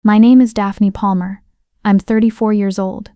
My name is Daphne Palmer. I'm 34 years old.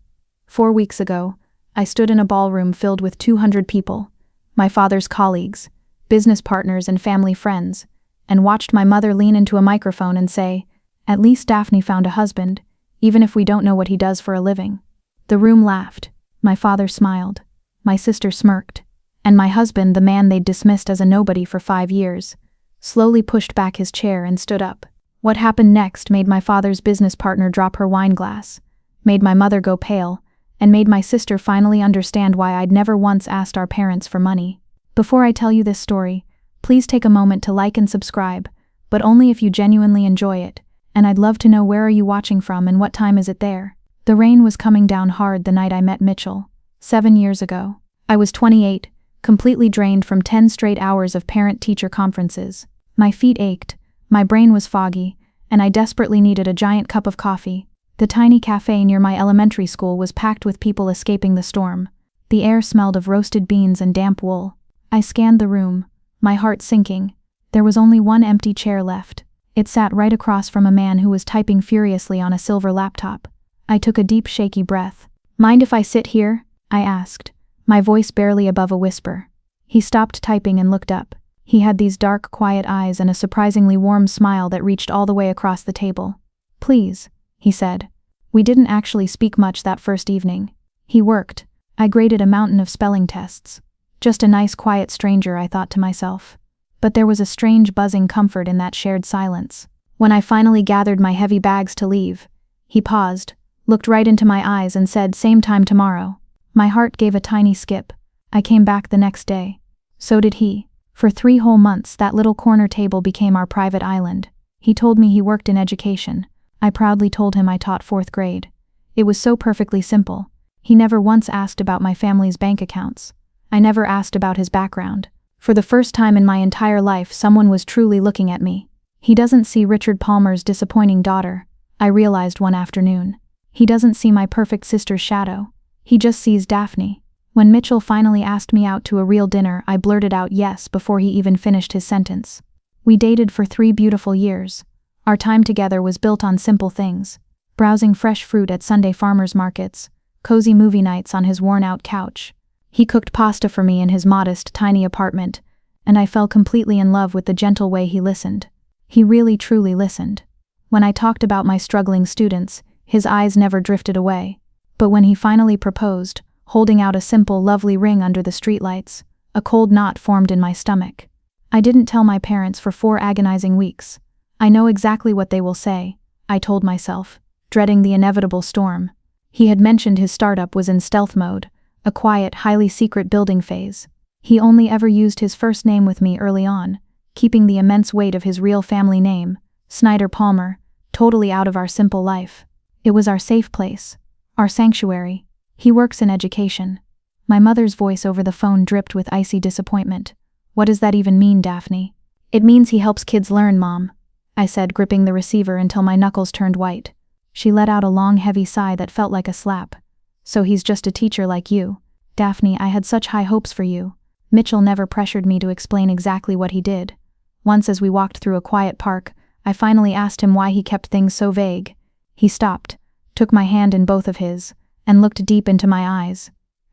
4 weeks ago, I stood in a ballroom filled with 200 people, my father's colleagues, business partners and family friends, and watched my mother lean into a microphone and say, "At least Daphne found a husband, even if we don't know what he does for a living." The room laughed, my father smiled, my sister smirked, and my husband, the man they'd dismissed as a nobody for 5 years, slowly pushed back his chair and stood up. What happened next made my father's business partner drop her wine glass, made my mother go pale, and made my sister finally understand why I'd never once asked our parents for money. Before I tell you this story, please take a moment to like and subscribe, but only if you genuinely enjoy it, and I'd love to know where are you watching from and what time is it there. The rain was coming down hard the night I met Mitchell, 7 years ago. I was 28, completely drained from 10 straight hours of parent-teacher conferences. My feet ached, my brain was foggy, and I desperately needed a giant cup of coffee. The tiny cafe near my elementary school was packed with people escaping the storm. The air smelled of roasted beans and damp wool. I scanned the room, my heart sinking. There was only one empty chair left. It sat right across from a man who was typing furiously on a silver laptop. I took a deep, shaky breath. "Mind if I sit here?" I asked, my voice barely above a whisper. He stopped typing and looked up. He had these dark, quiet eyes and a surprisingly warm smile that reached all the way across the table. "Please," he said. We didn't actually speak much that first evening. He worked. I graded a mountain of spelling tests. Just a nice, quiet stranger, I thought to myself. But there was a strange, buzzing comfort in that shared silence. When I finally gathered my heavy bags to leave, he paused, looked right into my eyes and said, "Same time tomorrow." My heart gave a tiny skip. I came back the next day. So did he. For 3 whole months, that little corner table became our private island. He told me he worked in education. I proudly told him I taught 4th grade. It was so perfectly simple. He never once asked about my family's bank accounts. I never asked about his background. For the first time in my entire life, someone was truly looking at me. He doesn't see Richard Palmer's disappointing daughter, I realized one afternoon. He doesn't see my perfect sister's shadow. He just sees Daphne. When Mitchell finally asked me out to a real dinner, I blurted out yes before he even finished his sentence. We dated for 3 beautiful years. Our time together was built on simple things: browsing fresh fruit at Sunday farmers markets, cozy movie nights on his worn-out couch. He cooked pasta for me in his modest, tiny apartment, and I fell completely in love with the gentle way he listened. He really, truly listened. When I talked about my struggling students, his eyes never drifted away. But when he finally proposed, holding out a simple, lovely ring under the streetlights, a cold knot formed in my stomach. I didn't tell my parents for 4 agonizing weeks. "I know exactly what they will say," I told myself, dreading the inevitable storm. He had mentioned his startup was in stealth mode, a quiet, highly secret building phase. He only ever used his first name with me early on, keeping the immense weight of his real family name, Snyder Palmer, totally out of our simple life. It was our safe place, our sanctuary. "He works in education." My mother's voice over the phone dripped with icy disappointment. "What does that even mean, Daphne?" "It means he helps kids learn, Mom," I said, gripping the receiver until my knuckles turned white. She let out a long, heavy sigh that felt like a slap. "So he's just a teacher like you." "Daphne, I had such high hopes for you." Mitchell never pressured me to explain exactly what he did. Once, as we walked through a quiet park, I finally asked him why he kept things so vague. He stopped, took my hand in both of his, and looked deep into my eyes.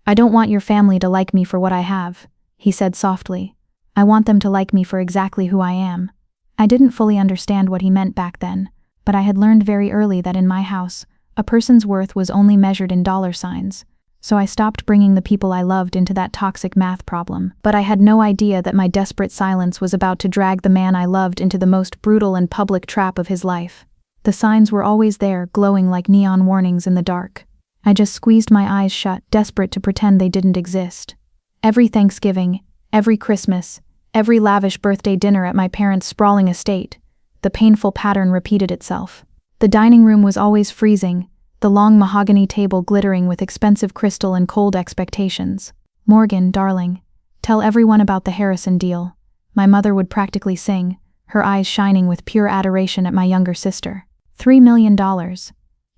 "I don't want your family to like me for what I have," he said softly. "I want them to like me for exactly who I am." I didn't fully understand what he meant back then, but I had learned very early that in my house, a person's worth was only measured in dollar signs, so I stopped bringing the people I loved into that toxic math problem. But I had no idea that my desperate silence was about to drag the man I loved into the most brutal and public trap of his life. The signs were always there, glowing like neon warnings in the dark. I just squeezed my eyes shut, desperate to pretend they didn't exist. Every Thanksgiving, every Christmas, every lavish birthday dinner at my parents' sprawling estate, the painful pattern repeated itself. The dining room was always freezing, the long mahogany table glittering with expensive crystal and cold expectations. "Morgan, darling, tell everyone about the Harrison deal," my mother would practically sing, her eyes shining with pure adoration at my younger sister. $3 million.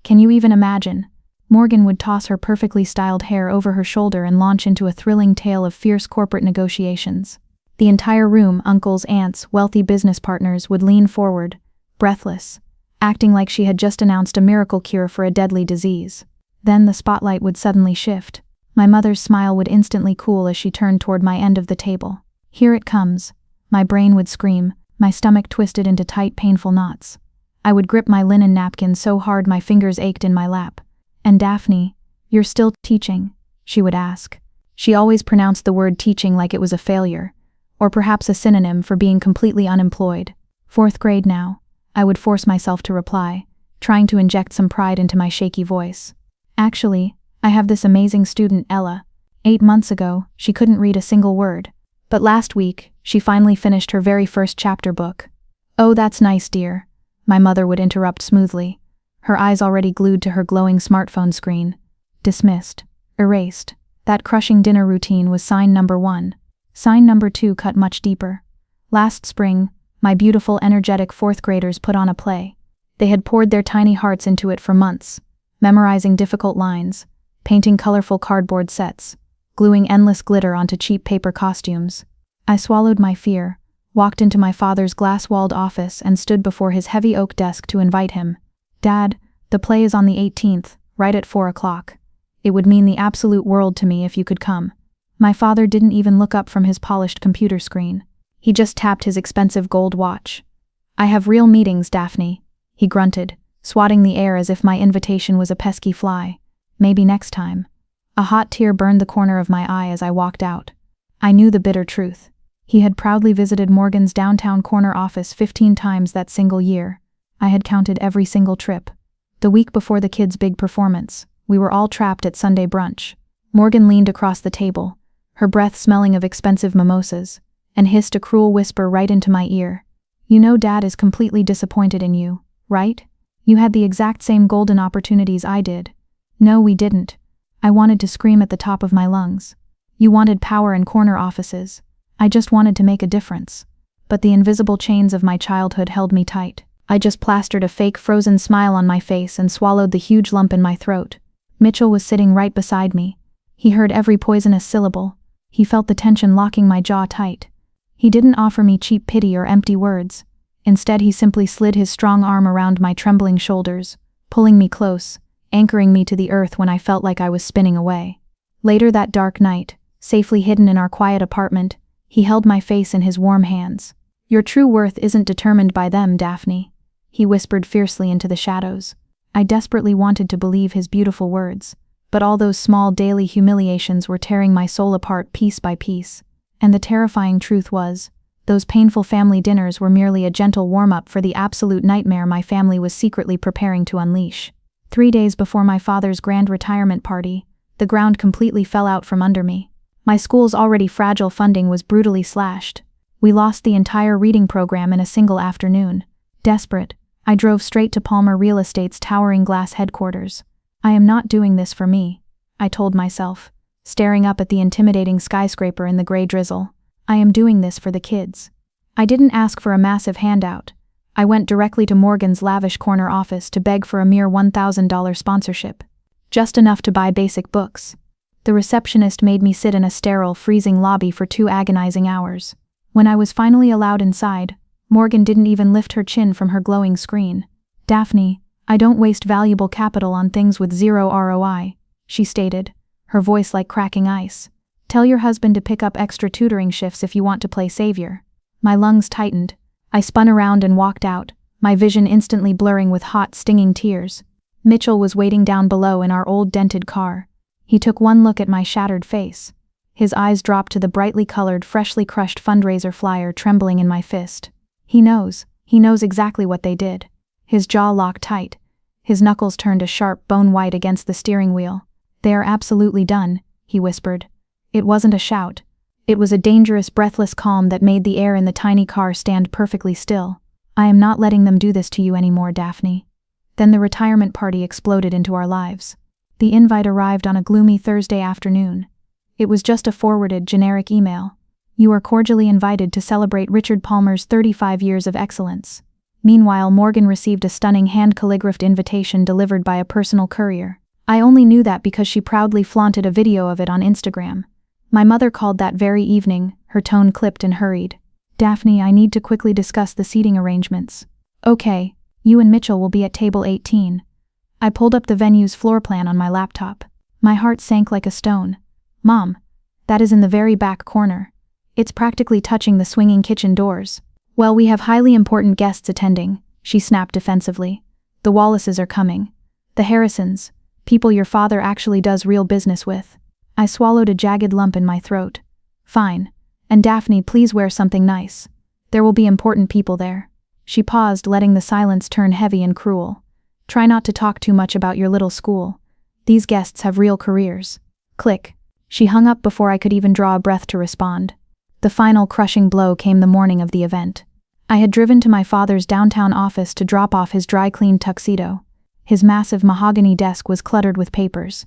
Can you even imagine? Morgan would toss her perfectly styled hair over her shoulder and launch into a thrilling tale of fierce corporate negotiations. The entire room, uncles, aunts, wealthy business partners, would lean forward, breathless, acting like she had just announced a miracle cure for a deadly disease. Then the spotlight would suddenly shift. My mother's smile would instantly cool as she turned toward my end of the table. "Here it comes." My brain would scream, my stomach twisted into tight, painful knots. I would grip my linen napkin so hard my fingers ached in my lap. "And Daphne, you're still teaching?" she would ask. She always pronounced the word teaching like it was a failure, or perhaps a synonym for being completely unemployed. "Fourth grade now," I would force myself to reply, trying to inject some pride into my shaky voice. "Actually, I have this amazing student, Ella. 8 months ago, she couldn't read a single word. But last week, she finally finished her very first chapter book." "Oh, that's nice, dear," my mother would interrupt smoothly, her eyes already glued to her glowing smartphone screen. Dismissed. Erased. That crushing dinner routine was sign number 1. Sign number 2 cut much deeper. Last spring, my beautiful, energetic 4th graders put on a play. They had poured their tiny hearts into it for months, memorizing difficult lines, painting colorful cardboard sets, gluing endless glitter onto cheap paper costumes. I swallowed my fear, walked into my father's glass-walled office and stood before his heavy oak desk to invite him. "Dad, the play is on the 18th, right at 4 o'clock. It would mean the absolute world to me if you could come." My father didn't even look up from his polished computer screen. He just tapped his expensive gold watch. "I have real meetings, Daphne," he grunted, swatting the air as if my invitation was a pesky fly. "Maybe next time." A hot tear burned the corner of my eye as I walked out. I knew the bitter truth. He had proudly visited Morgan's downtown corner office 15 times that single year. I had counted every single trip. The week before the kids' big performance, we were all trapped at Sunday brunch. Morgan leaned across the table, her breath smelling of expensive mimosas, and hissed a cruel whisper right into my ear. "You know Dad is completely disappointed in you, right? You had the exact same golden opportunities I did." "No, we didn't." I wanted to scream at the top of my lungs. "You wanted power and corner offices. I just wanted to make a difference." But the invisible chains of my childhood held me tight. I just plastered a fake frozen smile on my face and swallowed the huge lump in my throat. Mitchell was sitting right beside me. He heard every poisonous syllable. He felt the tension locking my jaw tight. He didn't offer me cheap pity or empty words. Instead, he simply slid his strong arm around my trembling shoulders, pulling me close, anchoring me to the earth when I felt like I was spinning away. Later that dark night, safely hidden in our quiet apartment, he held my face in his warm hands. "Your true worth isn't determined by them, Daphne," he whispered fiercely into the shadows. I desperately wanted to believe his beautiful words, but all those small daily humiliations were tearing my soul apart piece by piece. And the terrifying truth was, those painful family dinners were merely a gentle warm-up for the absolute nightmare my family was secretly preparing to unleash. 3 days before my father's grand retirement party, the ground completely fell out from under me. My school's already fragile funding was brutally slashed. We lost the entire reading program in a single afternoon. Desperate, I drove straight to Palmer Real Estate's towering glass headquarters. "I am not doing this for me," I told myself, staring up at the intimidating skyscraper in the gray drizzle. "I am doing this for the kids." I didn't ask for a massive handout. I went directly to Morgan's lavish corner office to beg for a mere $1,000 sponsorship. Just enough to buy basic books. The receptionist made me sit in a sterile, freezing lobby for 2 agonizing hours. When I was finally allowed inside, Morgan didn't even lift her chin from her glowing screen. "Daphne, I don't waste valuable capital on things with 0 ROI, she stated, her voice like cracking ice. "Tell your husband to pick up extra tutoring shifts if you want to play savior." My lungs tightened. I spun around and walked out, my vision instantly blurring with hot, stinging tears. Mitchell was waiting down below in our old dented car. He took one look at my shattered face. His eyes dropped to the brightly colored, freshly crushed fundraiser flyer trembling in my fist. He knows exactly what they did." His jaw locked tight. His knuckles turned a sharp bone white against the steering wheel. "They are absolutely done," he whispered. It wasn't a shout. It was a dangerous, breathless calm that made the air in the tiny car stand perfectly still. "I am not letting them do this to you anymore, Daphne." Then the retirement party exploded into our lives. The invite arrived on a gloomy Thursday afternoon. It was just a forwarded, generic email. "You are cordially invited to celebrate Richard Palmer's 35 years of excellence." Meanwhile, Morgan received a stunning hand-calligraphed invitation delivered by a personal courier. I only knew that because she proudly flaunted a video of it on Instagram. My mother called that very evening, her tone clipped and hurried. "Daphne, I need to quickly discuss the seating arrangements." "Okay," You and Mitchell will be at table 18. I pulled up the venue's floor plan on my laptop. My heart sank like a stone. Mom, that is in the very back corner. It's practically touching the swinging kitchen doors. Well, we have highly important guests attending, she snapped defensively. The Wallaces are coming. The Harrisons, people your father actually does real business with. I swallowed a jagged lump in my throat. Fine. And Daphne, please wear something nice. There will be important people there. She paused, letting the silence turn heavy and cruel. Try not to talk too much about your little school. These guests have real careers. Click. She hung up before I could even draw a breath to respond. The final crushing blow came the morning of the event. I had driven to my father's downtown office to drop off his dry-cleaned tuxedo. His massive mahogany desk was cluttered with papers.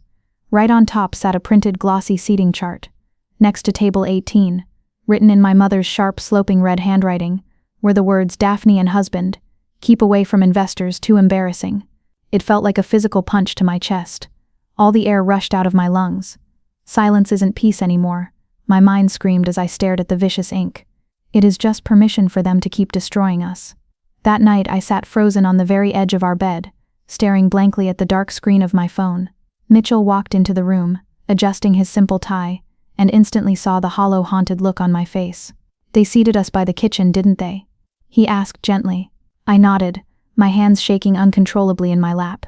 Right on top sat a printed glossy seating chart. Next to table 18, written in my mother's sharp sloping red handwriting, were the words Daphne and husband. Keep away from investors, too embarrassing. It felt like a physical punch to my chest. All the air rushed out of my lungs. Silence isn't peace anymore, my mind screamed as I stared at the vicious ink. It is just permission for them to keep destroying us. That night I sat frozen on the very edge of our bed, staring blankly at the dark screen of my phone. Mitchell walked into the room, adjusting his simple tie, and instantly saw the hollow, haunted look on my face. They seated us by the kitchen, didn't they? He asked gently. I nodded, my hands shaking uncontrollably in my lap.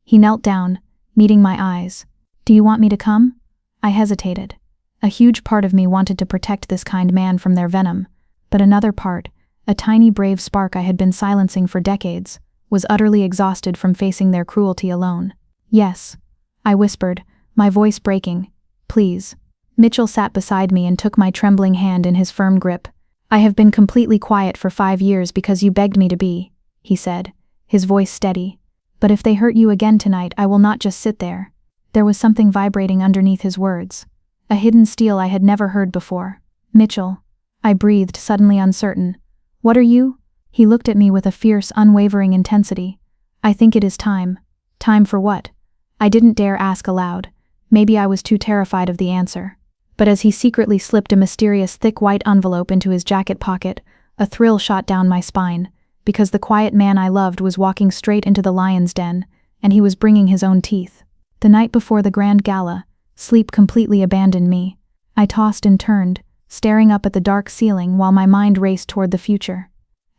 He knelt down, meeting my eyes. Do you want me to come? I hesitated. A huge part of me wanted to protect this kind man from their venom, but another part, a tiny brave spark I had been silencing for decades, was utterly exhausted from facing their cruelty alone. Yes, I whispered, my voice breaking. Please. Mitchell sat beside me and took my trembling hand in his firm grip. I have been completely quiet for 5 years because you begged me to be, he said, his voice steady. But if they hurt you again tonight, I will not just sit there. There was something vibrating underneath his words. A hidden steel I had never heard before. Mitchell. I breathed, suddenly uncertain. What are you? He looked at me with a fierce, unwavering intensity. I think it is time. Time for what? I didn't dare ask aloud. Maybe I was too terrified of the answer. But as he secretly slipped a mysterious thick white envelope into his jacket pocket, a thrill shot down my spine, because the quiet man I loved was walking straight into the lion's den, and he was bringing his own teeth. The night before the grand gala, sleep completely abandoned me. I tossed and turned, staring up at the dark ceiling while my mind raced toward the future.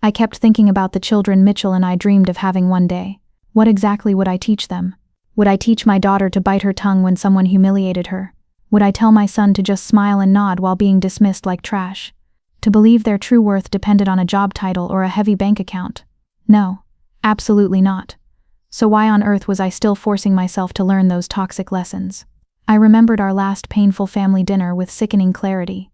I kept thinking about the children Mitchell and I dreamed of having one day. What exactly would I teach them? Would I teach my daughter to bite her tongue when someone humiliated her? Would I tell my son to just smile and nod while being dismissed like trash? To believe their true worth depended on a job title or a heavy bank account? No, absolutely not. So why on earth was I still forcing myself to learn those toxic lessons? I remembered our last painful family dinner with sickening clarity.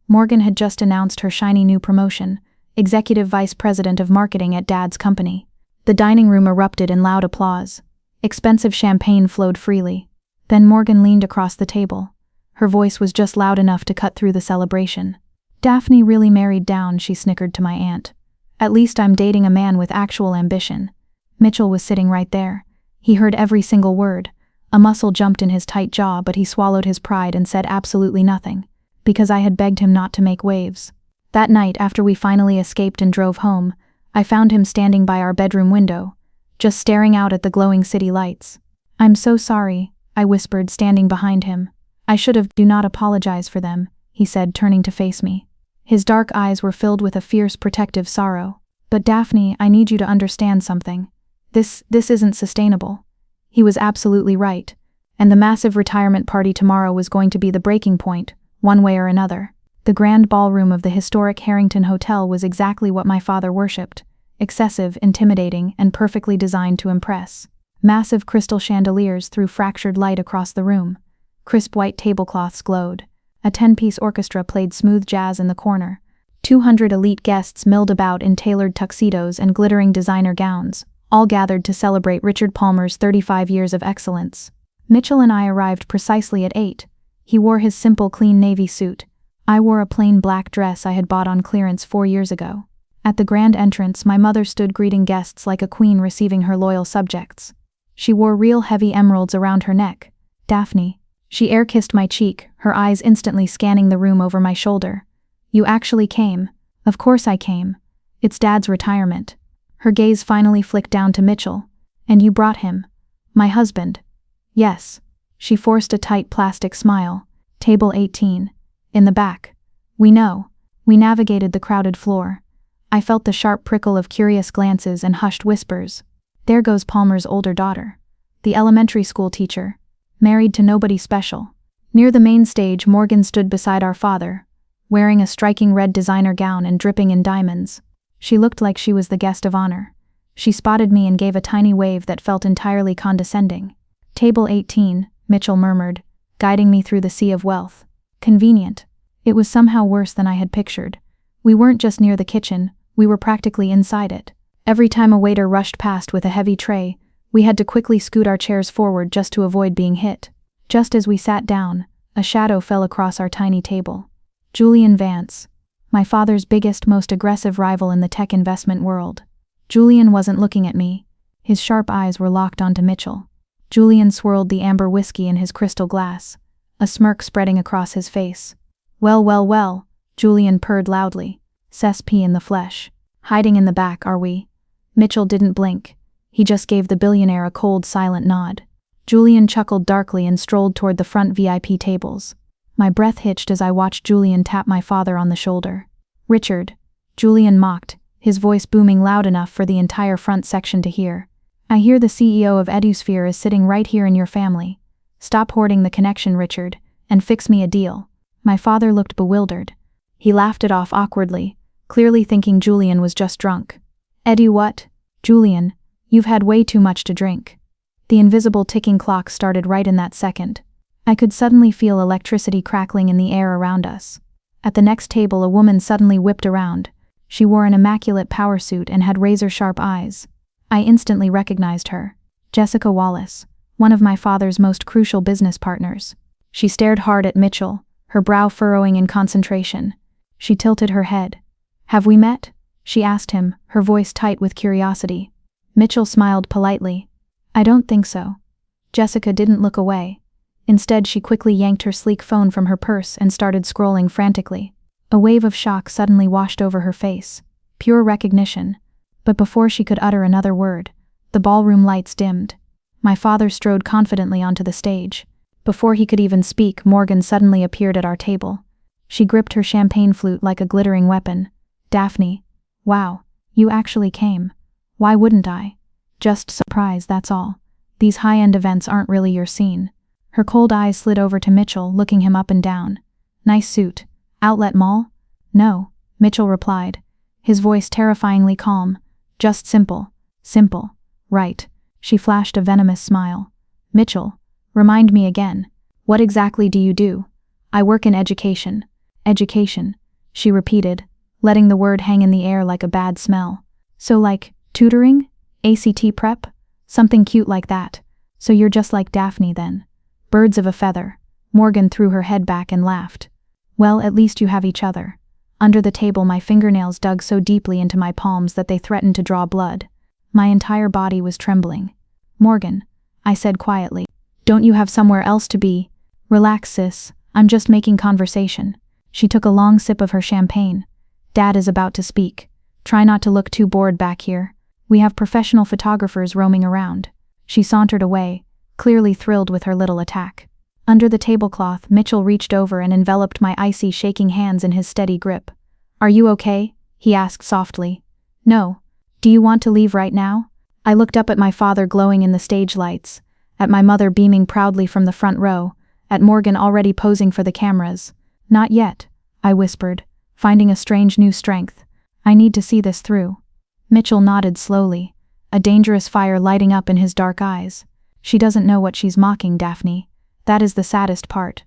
Morgan had just announced her shiny new promotion, Executive Vice President of Marketing at Dad's company. The dining room erupted in loud applause. Expensive champagne flowed freely. Then Morgan leaned across the table. Her voice was just loud enough to cut through the celebration. Daphne really married down, she snickered to my aunt. At least I'm dating a man with actual ambition. Mitchell was sitting right there. He heard every single word. A muscle jumped in his tight jaw, but he swallowed his pride and said absolutely nothing, because I had begged him not to make waves. That night, after we finally escaped and drove home, I found him standing by our bedroom window, just staring out at the glowing city lights. I'm so sorry, I whispered, standing behind him. I should have. Do not apologize for them, he said, turning to face me. His dark eyes were filled with a fierce, protective sorrow. But Daphne, I need you to understand something. This isn't sustainable. He was absolutely right. And the massive retirement party tomorrow was going to be the breaking point, one way or another. The grand ballroom of the historic Harrington Hotel was exactly what my father worshipped. Excessive, intimidating, and perfectly designed to impress. Massive crystal chandeliers threw fractured light across the room. Crisp white tablecloths glowed. A 10-piece orchestra played smooth jazz in the corner. 200 elite guests milled about in tailored tuxedos and glittering designer gowns, all gathered to celebrate Richard Palmer's 35 years of excellence. Mitchell and I arrived precisely at 8. He wore his simple, clean navy suit. I wore a plain black dress I had bought on clearance 4 years ago. At the grand entrance, my mother stood greeting guests like a queen receiving her loyal subjects. She wore real heavy emeralds around her neck. Daphne. She air-kissed my cheek, her eyes instantly scanning the room over my shoulder. You actually came. Of course I came. It's Dad's retirement. Her gaze finally flicked down to Mitchell. "And you brought him? My husband?" "Yes." She forced a tight plastic smile. "Table 18. In the back." "We know." We navigated the crowded floor. I felt the sharp prickle of curious glances and hushed whispers. "There goes Palmer's older daughter. The elementary school teacher. Married to nobody special." Near the main stage, Morgan stood beside our father, wearing a striking red designer gown and dripping in diamonds. She looked like she was the guest of honor. She spotted me and gave a tiny wave that felt entirely condescending. "Table 18, Mitchell murmured, guiding me through the sea of wealth. "Convenient." It was somehow worse than I had pictured. We weren't just near the kitchen, we were practically inside it. Every time a waiter rushed past with a heavy tray, we had to quickly scoot our chairs forward just to avoid being hit. Just as we sat down, a shadow fell across our tiny table. Julian Vance, my father's biggest, most aggressive rival in the tech investment world. Julian wasn't looking at me. His sharp eyes were locked onto Mitchell. Julian swirled the amber whiskey in his crystal glass, a smirk spreading across his face. Well, well, well, Julian purred loudly. "Cess-pea in the flesh. Hiding in the back, are we?" Mitchell didn't blink. He just gave the billionaire a cold, silent nod. Julian chuckled darkly and strolled toward the front VIP tables. My breath hitched as I watched Julian tap my father on the shoulder. "Richard," Julian mocked, his voice booming loud enough for the entire front section to hear. "I hear the CEO of Edusphere is sitting right here in your family. Stop hoarding the connection, Richard, and fix me a deal." My father looked bewildered. He laughed it off awkwardly, clearly thinking Julian was just drunk. "Edu what?" "Julian, you've had way too much to drink." The invisible ticking clock started right in that second. I could suddenly feel electricity crackling in the air around us. At the next table, a woman suddenly whipped around. She wore an immaculate power suit and had razor-sharp eyes. I instantly recognized her. Jessica Wallace, one of my father's most crucial business partners. She stared hard at Mitchell, her brow furrowing in concentration. She tilted her head. "Have we met?" she asked him, her voice tight with curiosity. Mitchell smiled politely. "I don't think so." Jessica didn't look away. Instead, she quickly yanked her sleek phone from her purse and started scrolling frantically. A wave of shock suddenly washed over her face. Pure recognition. But before she could utter another word, the ballroom lights dimmed. My father strode confidently onto the stage. Before he could even speak, Morgan suddenly appeared at our table. She gripped her champagne flute like a glittering weapon. "Daphne. Wow, you actually came. Why wouldn't I? Just surprise, that's all. These high-end events aren't really your scene." Her cold eyes slid over to Mitchell, looking him up and down. "Nice suit. Outlet Mall?" "No," Mitchell replied, his voice terrifyingly calm. "Just simple. Simple. Right." She flashed a venomous smile. "Mitchell, remind me again. What exactly do you do?" "I work in education." "Education," she repeated, letting the word hang in the air like a bad smell. "So like, tutoring? ACT prep? Something cute like that. So you're just like Daphne then." "Birds of a feather." Morgan threw her head back and laughed. "Well, at least you have each other." Under the table, my fingernails dug so deeply into my palms that they threatened to draw blood. My entire body was trembling. "Morgan," I said quietly, "don't you have somewhere else to be?" "Relax, sis. I'm just making conversation." She took a long sip of her champagne. "Dad is about to speak. Try not to look too bored back here. We have professional photographers roaming around." She sauntered away, clearly thrilled with her little attack. Under the tablecloth, Mitchell reached over and enveloped my icy, shaking hands in his steady grip. "Are you okay?" he asked softly. "No. Do you want to leave right now?" I looked up at my father glowing in the stage lights, at my mother beaming proudly from the front row, at Morgan already posing for the cameras. "Not yet," I whispered, finding a strange new strength. "I need to see this through." Mitchell nodded slowly, a dangerous fire lighting up in his dark eyes. "She doesn't know what she's mocking, Daphne. That is the saddest part."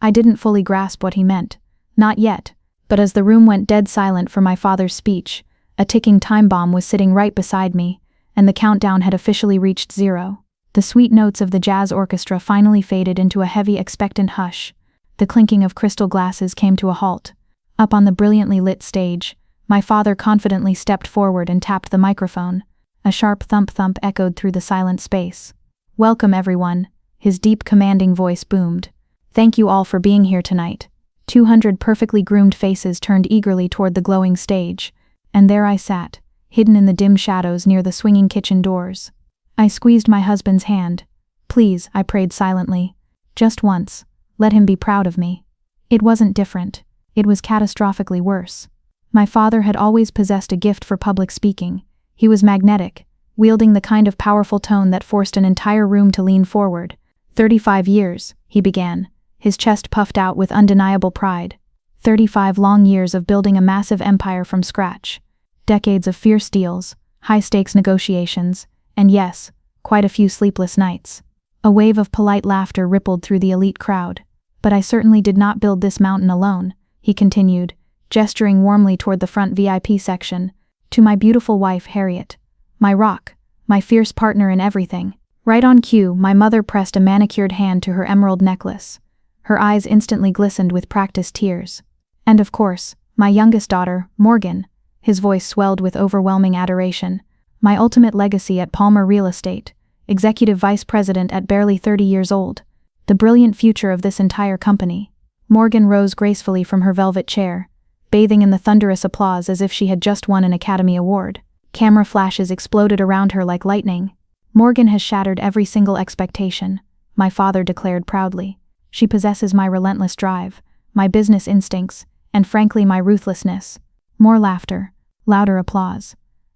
I didn't fully grasp what he meant. Not yet. But as the room went dead silent for my father's speech, a ticking time bomb was sitting right beside me, and the countdown had officially reached 0. The sweet notes of the jazz orchestra finally faded into a heavy, expectant hush. The clinking of crystal glasses came to a halt. Up on the brilliantly lit stage, my father confidently stepped forward and tapped the microphone. A sharp thump-thump echoed through the silent space. "Welcome, everyone," his deep, commanding voice boomed. "Thank you all for being here tonight." 200 perfectly groomed faces turned eagerly toward the glowing stage, and there I sat, hidden in the dim shadows near the swinging kitchen doors. I squeezed my husband's hand. Please, I prayed silently. Just once. Let him be proud of me. It wasn't different. It was catastrophically worse. My father had always possessed a gift for public speaking. He was magnetic, wielding the kind of powerful tone that forced an entire room to lean forward. 35 years, he began, his chest puffed out with undeniable pride. 35 long years of building a massive empire from scratch. Decades of fierce deals, high-stakes negotiations, and yes, quite a few sleepless nights. A wave of polite laughter rippled through the elite crowd. But I certainly did not build this mountain alone, he continued, gesturing warmly toward the front VIP section. To my beautiful wife, Harriet. My rock, my fierce partner in everything. Right on cue, my mother pressed a manicured hand to her emerald necklace. Her eyes instantly glistened with practiced tears. And of course, my youngest daughter, Morgan. His voice swelled with overwhelming adoration. My ultimate legacy at Palmer Real Estate, executive vice president at barely 30 years old. The brilliant future of this entire company. Morgan rose gracefully from her velvet chair, bathing in the thunderous applause as if she had just won an Academy Award. Camera flashes exploded around her like lightning. Morgan has shattered every single expectation, my father declared proudly. She possesses my relentless drive, my business instincts, and frankly my ruthlessness. More laughter, louder applause.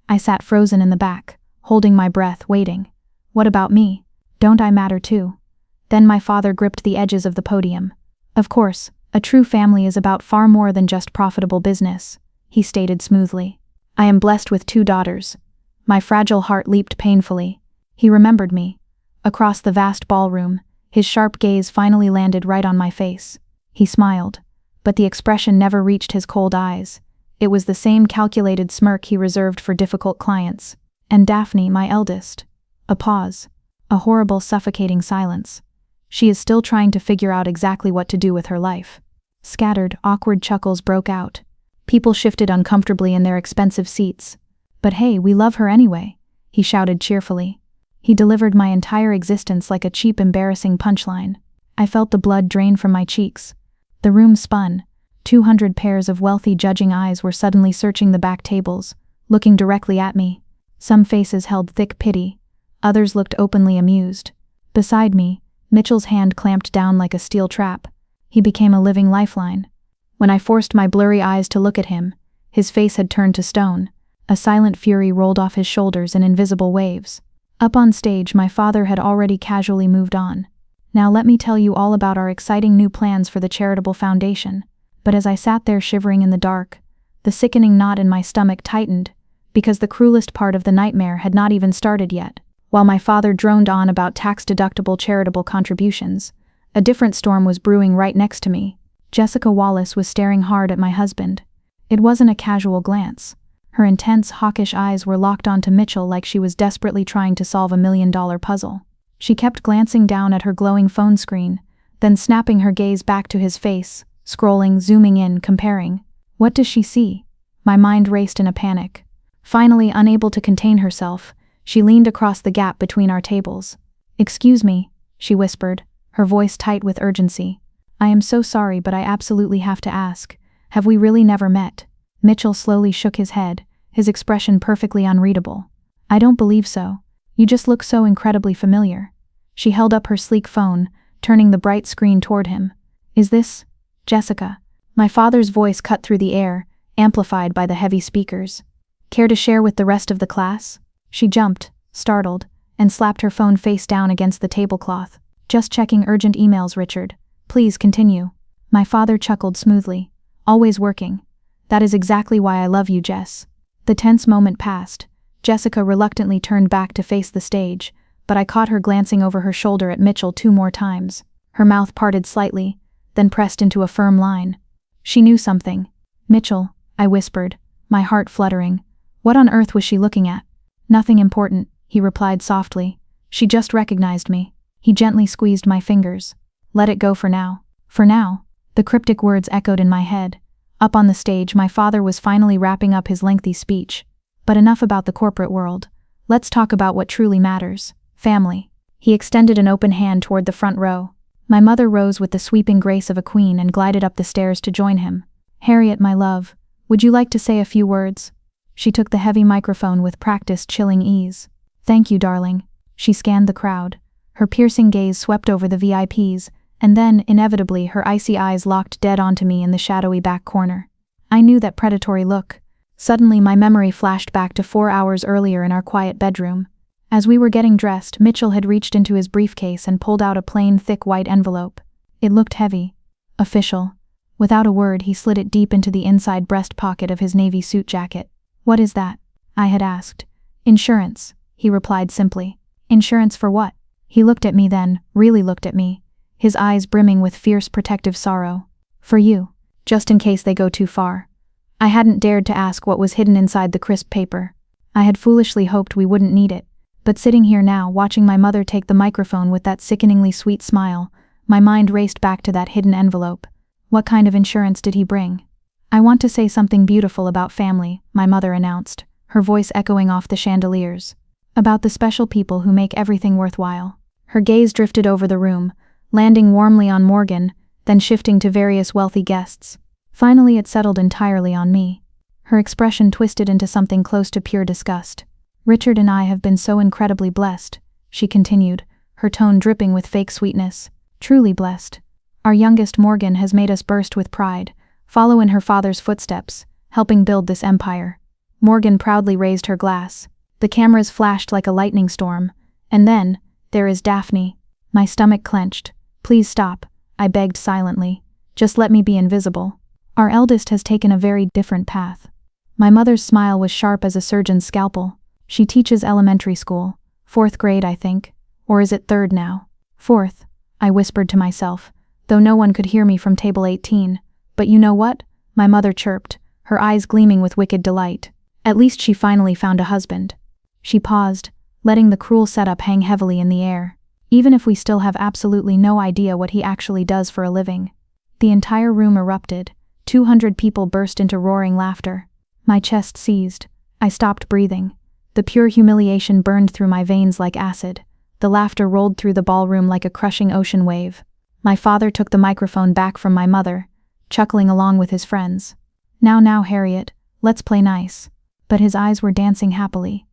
I sat frozen in the back, holding my breath, waiting. What about me? Don't I matter too? Then my father gripped the edges of the podium. Of course, a true family is about far more than just profitable business, he stated smoothly. I am blessed with 2 daughters. My fragile heart leaped painfully. He remembered me. Across the vast ballroom, his sharp gaze finally landed right on my face. He smiled, but the expression never reached his cold eyes. It was the same calculated smirk he reserved for difficult clients. And Daphne, my eldest. A pause. A horrible, suffocating silence. She is still trying to figure out exactly what to do with her life. Scattered, awkward chuckles broke out. People shifted uncomfortably in their expensive seats. But hey, we love her anyway, he shouted cheerfully. He delivered my entire existence like a cheap, embarrassing punchline. I felt the blood drain from my cheeks. The room spun. 200 pairs of wealthy, judging eyes were suddenly searching the back tables, looking directly at me. Some faces held thick pity. Others looked openly amused. Beside me, Mitchell's hand clamped down like a steel trap. He became a living lifeline. When I forced my blurry eyes to look at him, his face had turned to stone. A silent fury rolled off his shoulders in invisible waves. Up on stage, my father had already casually moved on. Now let me tell you all about our exciting new plans for the charitable foundation. But as I sat there shivering in the dark, the sickening knot in my stomach tightened, because the cruelest part of the nightmare had not even started yet. While my father droned on about tax-deductible charitable contributions, a different storm was brewing right next to me. Jessica Wallace was staring hard at my husband. It wasn't a casual glance. Her intense, hawkish eyes were locked onto Mitchell like she was desperately trying to solve a $1,000,000 puzzle. She kept glancing down at her glowing phone screen, then snapping her gaze back to his face, scrolling, zooming in, comparing. What does she see? My mind raced in a panic. Finally, unable to contain herself, she leaned across the gap between our tables. Excuse me, she whispered, her voice tight with urgency. I am so sorry, but I absolutely have to ask. Have we really never met? Mitchell slowly shook his head, his expression perfectly unreadable. I don't believe so. You just look so incredibly familiar. She held up her sleek phone, turning the bright screen toward him. Is this Jessica? My father's voice cut through the air, amplified by the heavy speakers. Care to share with the rest of the class? She jumped, startled, and slapped her phone face down against the tablecloth. Just checking urgent emails, Richard. Please continue. My father chuckled smoothly. Always working. That is exactly why I love you, Jess. The tense moment passed. Jessica reluctantly turned back to face the stage, but I caught her glancing over her shoulder at Mitchell 2 more times. Her mouth parted slightly, then pressed into a firm line. She knew something. Mitchell, I whispered, my heart fluttering. What on earth was she looking at? Nothing important, he replied softly. She just recognized me. He gently squeezed my fingers. Let it go for now. For now. The cryptic words echoed in my head. Up on the stage, my father was finally wrapping up his lengthy speech. But enough about the corporate world. Let's talk about what truly matters. Family. He extended an open hand toward the front row. My mother rose with the sweeping grace of a queen and glided up the stairs to join him. Harriet, my love, would you like to say a few words? She took the heavy microphone with practiced chilling ease. "Thank you, darling." She scanned the crowd. Her piercing gaze swept over the VIPs, and then, inevitably, her icy eyes locked dead onto me in the shadowy back corner. I knew that predatory look. Suddenly my memory flashed back to 4 hours earlier in our quiet bedroom. As we were getting dressed, Mitchell had reached into his briefcase and pulled out a plain, thick white envelope. It looked heavy. Official. Without a word, he slid it deep into the inside breast pocket of his navy suit jacket. "What is that?" I had asked. "Insurance," he replied simply. "Insurance for what?" He looked at me then, really looked at me, his eyes brimming with fierce protective sorrow. "For you, just in case they go too far." I hadn't dared to ask what was hidden inside the crisp paper. I had foolishly hoped we wouldn't need it, but sitting here now, watching my mother take the microphone with that sickeningly sweet smile, my mind raced back to that hidden envelope. What kind of insurance did he bring? "I want to say something beautiful about family," my mother announced, her voice echoing off the chandeliers. "About the special people who make everything worthwhile." Her gaze drifted over the room, landing warmly on Morgan, then shifting to various wealthy guests. Finally it settled entirely on me. Her expression twisted into something close to pure disgust. "Richard and I have been so incredibly blessed," she continued, her tone dripping with fake sweetness. "Truly blessed. Our youngest Morgan has made us burst with pride, follow in her father's footsteps, helping build this empire." Morgan proudly raised her glass. The cameras flashed like a lightning storm, and then, "There is Daphne." My stomach clenched. "Please stop," I begged silently. "Just let me be invisible. Our eldest has taken a very different path." My mother's smile was sharp as a surgeon's scalpel. "She teaches elementary school. 4th grade, I think. Or is it 3rd now?" "4th," I whispered to myself, though no one could hear me from table 18. "But you know what?" my mother chirped, her eyes gleaming with wicked delight. "At least she finally found a husband." She paused, letting the cruel setup hang heavily in the air. "Even if we still have absolutely no idea what he actually does for a living." The entire room erupted. 200 people burst into roaring laughter. My chest seized. I stopped breathing. The pure humiliation burned through my veins like acid. The laughter rolled through the ballroom like a crushing ocean wave. My father took the microphone back from my mother, chuckling along with his friends. Now, Harriet, let's play nice." But his eyes were dancing happily.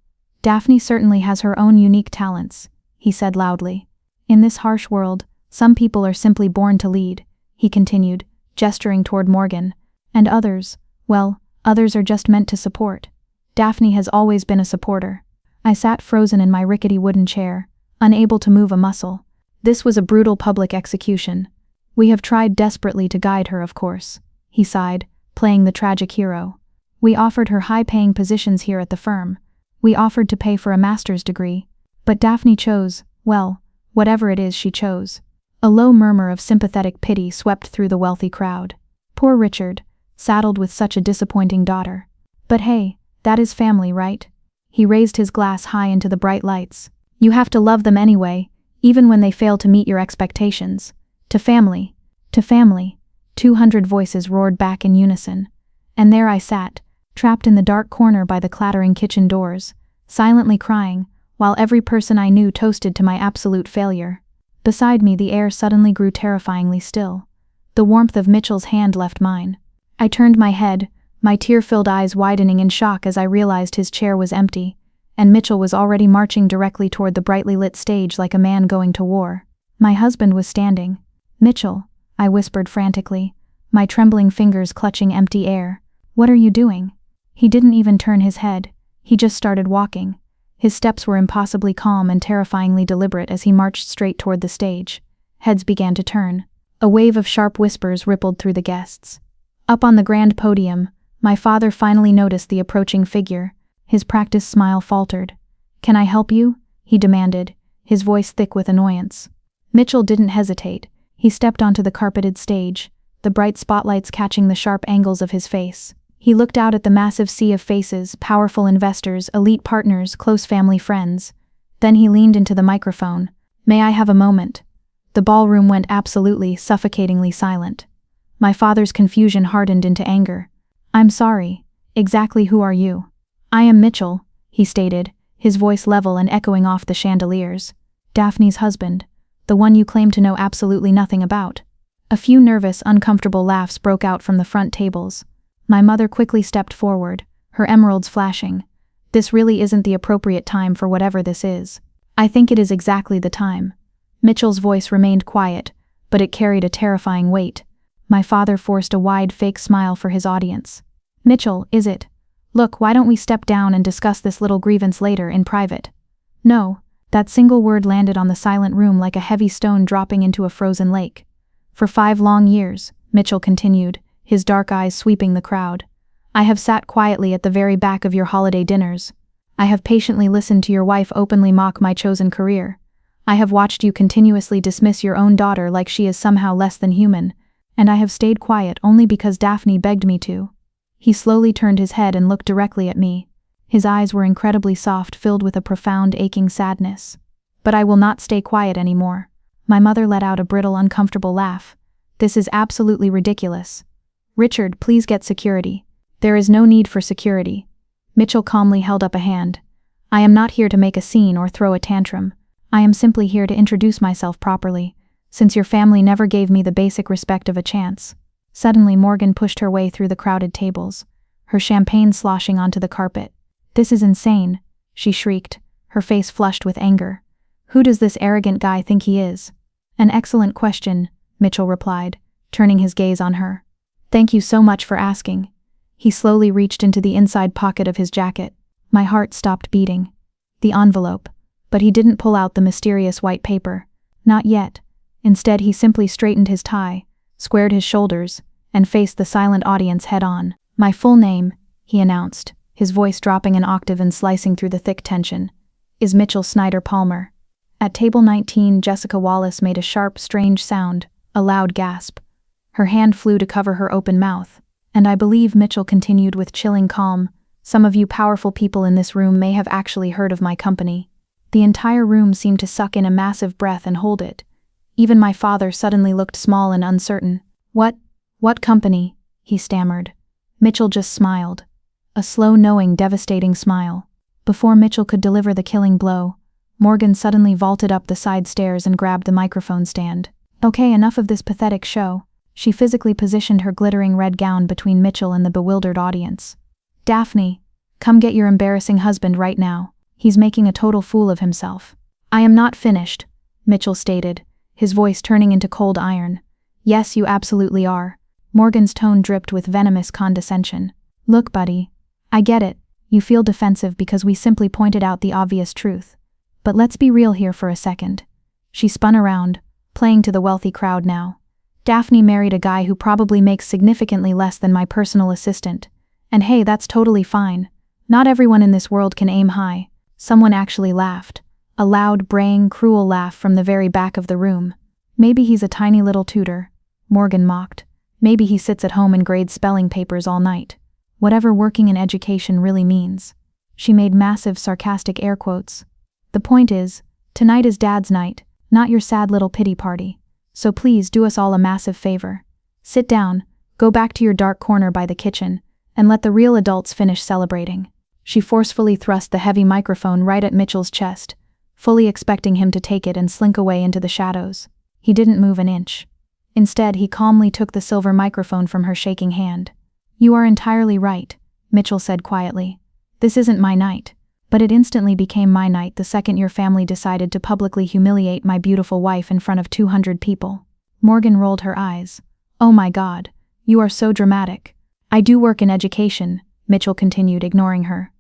"Daphne certainly has her own unique talents," he said loudly. "In this harsh world, some people are simply born to lead," he continued, gesturing toward Morgan. "And others, well, others are just meant to support. Daphne has always been a supporter." I sat frozen in my rickety wooden chair, unable to move a muscle. This was a brutal public execution. "We have tried desperately to guide her, of course," he sighed, playing the tragic hero. "We offered her high-paying positions here at the firm. We offered to pay for a master's degree. But Daphne chose, well, whatever it is she chose." A low murmur of sympathetic pity swept through the wealthy crowd. Poor Richard, saddled with such a disappointing daughter. But hey, that is family, right? He raised his glass high into the bright lights. "You have to love them anyway, even when they fail to meet your expectations. To family. To family." 200 voices roared back in unison. And there I sat, trapped in the dark corner by the clattering kitchen doors, silently crying, while every person I knew toasted to my absolute failure. Beside me the air suddenly grew terrifyingly still. The warmth of Mitchell's hand left mine. I turned my head, my tear-filled eyes widening in shock as I realized his chair was empty, and Mitchell was already marching directly toward the brightly lit stage like a man going to war. My husband was standing. "Mitchell," I whispered frantically, my trembling fingers clutching empty air. "What are you doing?" He didn't even turn his head. He just started walking. His steps were impossibly calm and terrifyingly deliberate as he marched straight toward the stage. Heads began to turn. A wave of sharp whispers rippled through the guests. Up on the grand podium, my father finally noticed the approaching figure. His practiced smile faltered. "Can I help you?" he demanded, his voice thick with annoyance. Mitchell didn't hesitate. He stepped onto the carpeted stage, the bright spotlights catching the sharp angles of his face. He looked out at the massive sea of faces, powerful investors, elite partners, close family friends. Then he leaned into the microphone. "May I have a moment?" The ballroom went absolutely, suffocatingly silent. My father's confusion hardened into anger. "I'm sorry. Exactly who are you?" "I am Mitchell," he stated, his voice level and echoing off the chandeliers. "Daphne's husband. The one you claim to know absolutely nothing about." A few nervous, uncomfortable laughs broke out from the front tables. My mother quickly stepped forward, her emeralds flashing. This really isn't the appropriate time for whatever this is. I think it is exactly the time. Mitchell's voice remained quiet, but it carried a terrifying weight. My father forced a wide fake smile for his audience. Mitchell, is it? Look, why don't we step down and discuss this little grievance later in private? No, that single word landed on the silent room like a heavy stone dropping into a frozen lake. For 5 long years, Mitchell continued, his dark eyes sweeping the crowd, I have sat quietly at the very back of your holiday dinners. I have patiently listened to your wife openly mock my chosen career. I have watched you continuously dismiss your own daughter like she is somehow less than human, and I have stayed quiet only because Daphne begged me to. He slowly turned his head and looked directly at me. His eyes were incredibly soft, filled with a profound, aching sadness. But I will not stay quiet anymore. My mother let out a brittle, uncomfortable laugh. This is absolutely ridiculous. Richard, please get security. There is no need for security. Mitchell calmly held up a hand. I am not here to make a scene or throw a tantrum. I am simply here to introduce myself properly, since your family never gave me the basic respect of a chance. Suddenly Morgan pushed her way through the crowded tables, her champagne sloshing onto the carpet. This is insane, she shrieked, her face flushed with anger. Who does this arrogant guy think he is? An excellent question, Mitchell replied, turning his gaze on her. Thank you so much for asking. He slowly reached into the inside pocket of his jacket. My heart stopped beating. The envelope. But he didn't pull out the mysterious white paper. Not yet. Instead, he simply straightened his tie, squared his shoulders, and faced the silent audience head-on. My full name, he announced, his voice dropping an octave and slicing through the thick tension, is Mitchell Snyder Palmer. At table 19, Jessica Wallace made a sharp, strange sound, a loud gasp. Her hand flew to cover her open mouth. And I believe, Mitchell continued with chilling calm, some of you powerful people in this room may have actually heard of my company. The entire room seemed to suck in a massive breath and hold it. Even my father suddenly looked small and uncertain. What company? He stammered. Mitchell just smiled. A slow, knowing, devastating smile. Before Mitchell could deliver the killing blow, Morgan suddenly vaulted up the side stairs and grabbed the microphone stand. Okay, enough of this pathetic show. She physically positioned her glittering red gown between Mitchell and the bewildered audience. Daphne, come get your embarrassing husband right now. He's making a total fool of himself. I am not finished, Mitchell stated, his voice turning into cold iron. Yes, you absolutely are. Morgan's tone dripped with venomous condescension. Look, buddy. I get it. You feel defensive because we simply pointed out the obvious truth. But let's be real here for a second. She spun around, playing to the wealthy crowd now. Daphne married a guy who probably makes significantly less than my personal assistant. And hey, that's totally fine. Not everyone in this world can aim high. Someone actually laughed. A loud, braying, cruel laugh from the very back of the room. Maybe he's a tiny little tutor, Morgan mocked. Maybe he sits at home and grades spelling papers all night. Whatever working in education really means. She made massive, sarcastic air quotes. The point is, tonight is Dad's night, not your sad little pity party. So please do us all a massive favor. Sit down, go back to your dark corner by the kitchen, and let the real adults finish celebrating. She forcefully thrust the heavy microphone right at Mitchell's chest, fully expecting him to take it and slink away into the shadows. He didn't move an inch. Instead, he calmly took the silver microphone from her shaking hand. You are entirely right, Mitchell said quietly. This isn't my night. But it instantly became my night the second your family decided to publicly humiliate my beautiful wife in front of 200 people. Morgan rolled her eyes. Oh my God, you are so dramatic. I do work in education, Mitchell continued, ignoring her.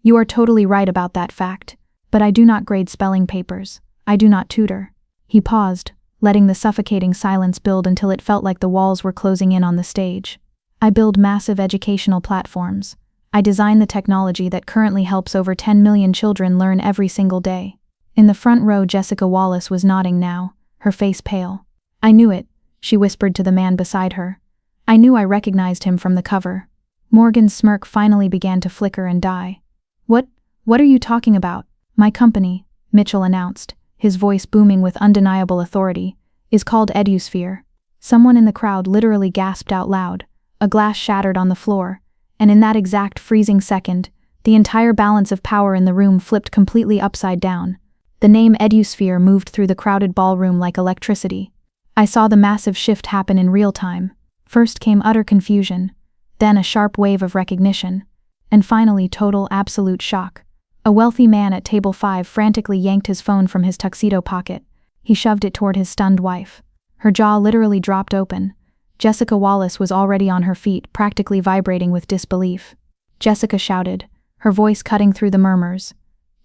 You are totally right about that fact, but I do not grade spelling papers. I do not tutor. He paused, letting the suffocating silence build until it felt like the walls were closing in on the stage. I build massive educational platforms. I design the technology that currently helps over 10 million children learn every single day. In the front row, Jessica Wallace was nodding now, her face pale. I knew it, she whispered to the man beside her. I knew I recognized him from the cover. Morgan's smirk finally began to flicker and die. What are you talking about? My company, Mitchell announced, his voice booming with undeniable authority, is called Edusphere. Someone in the crowd literally gasped out loud. A glass shattered on the floor. And in that exact freezing second, the entire balance of power in the room flipped completely upside down. The name Edusphere moved through the crowded ballroom like electricity. I saw the massive shift happen in real time. First came utter confusion, then a sharp wave of recognition. And finally, total, absolute shock. A wealthy man at table 5 frantically yanked his phone from his tuxedo pocket. He shoved it toward his stunned wife. Her jaw literally dropped open. Jessica Wallace was already on her feet, practically vibrating with disbelief. Jessica shouted, her voice cutting through the murmurs.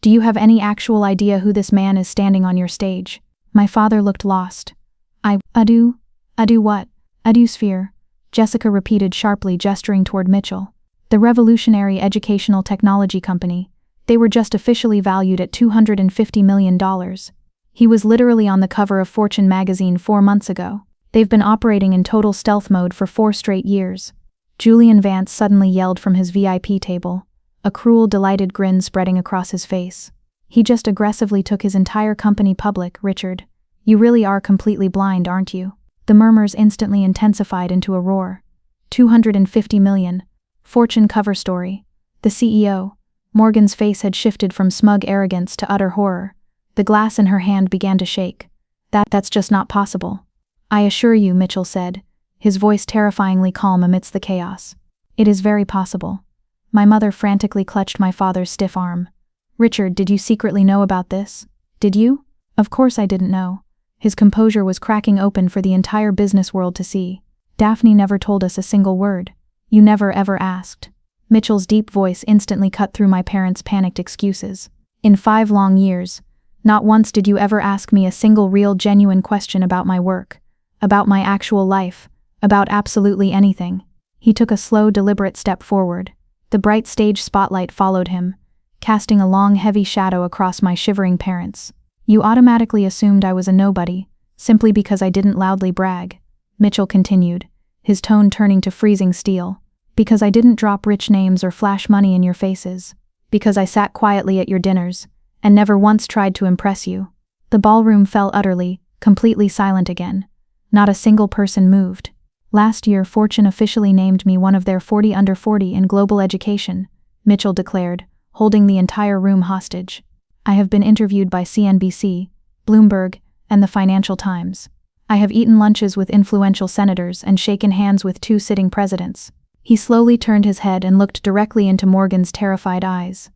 "Do you have any actual idea who this man is standing on your stage?" My father looked lost. "Adu what? Adu Sphere," Jessica repeated sharply, gesturing toward Mitchell. "The Revolutionary Educational Technology Company. They were just officially valued at $250 million. He was literally on the cover of Fortune magazine 4 months ago. They've been operating in total stealth mode for 4 straight years." Julian Vance suddenly yelled from his VIP table, a cruel, delighted grin spreading across his face. "He just aggressively took his entire company public, Richard. You really are completely blind, aren't you?" The murmurs instantly intensified into a roar. 250 million. Fortune cover story. The CEO. Morgan's face had shifted from smug arrogance to utter horror. The glass in her hand began to shake. That's just not possible." "I assure you," Mitchell said, his voice terrifyingly calm amidst the chaos. "It is very possible." My mother frantically clutched my father's stiff arm. "Richard, did you secretly know about this? Did you?" "Of course I didn't know." His composure was cracking open for the entire business world to see. "Daphne never told us a single word. You never ever asked." Mitchell's deep voice instantly cut through my parents' panicked excuses. "In 5 long years, not once did you ever ask me a single real genuine question about my work, about my actual life, about absolutely anything." He took a slow, deliberate step forward. The bright stage spotlight followed him, casting a long, heavy shadow across my shivering parents. "You automatically assumed I was a nobody, simply because I didn't loudly brag," Mitchell continued, his tone turning to freezing steel. "Because I didn't drop rich names or flash money in your faces. Because I sat quietly at your dinners, and never once tried to impress you." The ballroom fell utterly, completely silent again. Not a single person moved. "Last year, Fortune officially named me one of their 40 under 40 in global education," Mitchell declared, holding the entire room hostage. "I have been interviewed by CNBC, Bloomberg, and the Financial Times. I have eaten lunches with influential senators and shaken hands with 2 sitting presidents." He slowly turned his head and looked directly into Morgan's terrified eyes.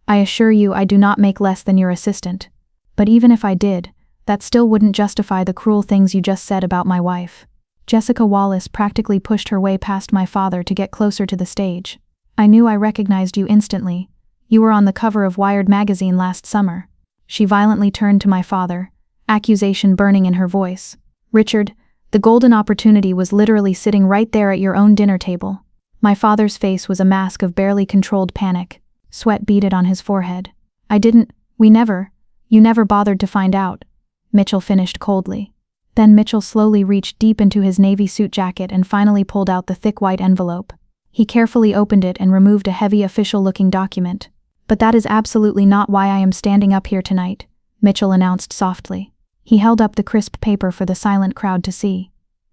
"I assure you I do not make less than your assistant. But even if I did, that still wouldn't justify the cruel things you just said about my wife." Jessica Wallace practically pushed her way past my father to get closer to the stage. "I knew I recognized you instantly. You were on the cover of Wired magazine last summer." She violently turned to my father, accusation burning in her voice. "Richard, the golden opportunity was literally sitting right there at your own dinner table." My father's face was a mask of barely controlled panic. Sweat beaded on his forehead. You never bothered to find out," Mitchell finished coldly. Then Mitchell slowly reached deep into his navy suit jacket and finally pulled out the thick white envelope. He carefully opened it and removed a heavy official-looking document. "But that is absolutely not why I am standing up here tonight," Mitchell announced softly. He held up the crisp paper for the silent crowd to see.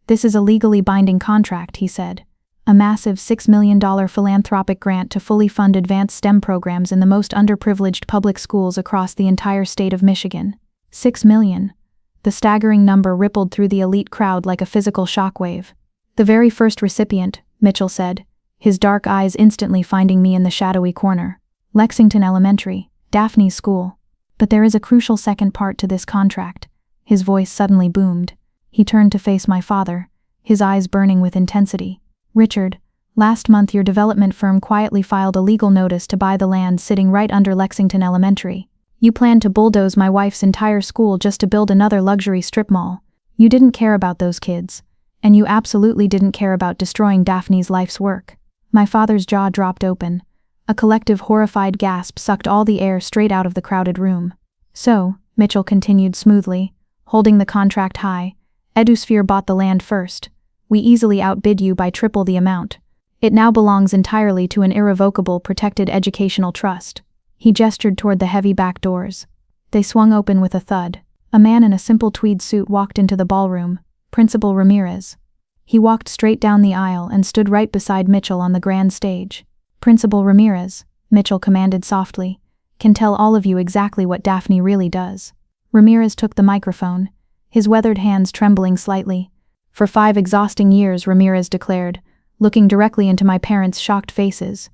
"This is a legally binding contract," he said. "A massive $6 million philanthropic grant to fully fund advanced STEM programs in the most underprivileged public schools across the entire state of Michigan. 6 million. The staggering number rippled through the elite crowd like a physical shockwave. "The very first recipient," Mitchell said, his dark eyes instantly finding me in the shadowy corner. "Lexington Elementary, Daphne's school. But there is a crucial second part to this contract." His voice suddenly boomed. He turned to face my father, his eyes burning with intensity. "Richard, last month your development firm quietly filed a legal notice to buy the land sitting right under Lexington Elementary. You planned to bulldoze my wife's entire school just to build another luxury strip mall. You didn't care about those kids. And you absolutely didn't care about destroying Daphne's life's work." My father's jaw dropped open. A collective horrified gasp sucked all the air straight out of the crowded room. "So," Mitchell continued smoothly, holding the contract high, "Edusphere bought the land first. We easily outbid you by triple the amount. It now belongs entirely to an irrevocable protected educational trust." He gestured toward the heavy back doors. They swung open with a thud. A man in a simple tweed suit walked into the ballroom, Principal Ramirez. He walked straight down the aisle and stood right beside Mitchell on the grand stage. "Principal Ramirez," Mitchell commanded softly, "can tell all of you exactly what Daphne really does." Ramirez took the microphone, his weathered hands trembling slightly. "For 5 exhausting years," Ramirez declared, looking directly into my parents' shocked faces,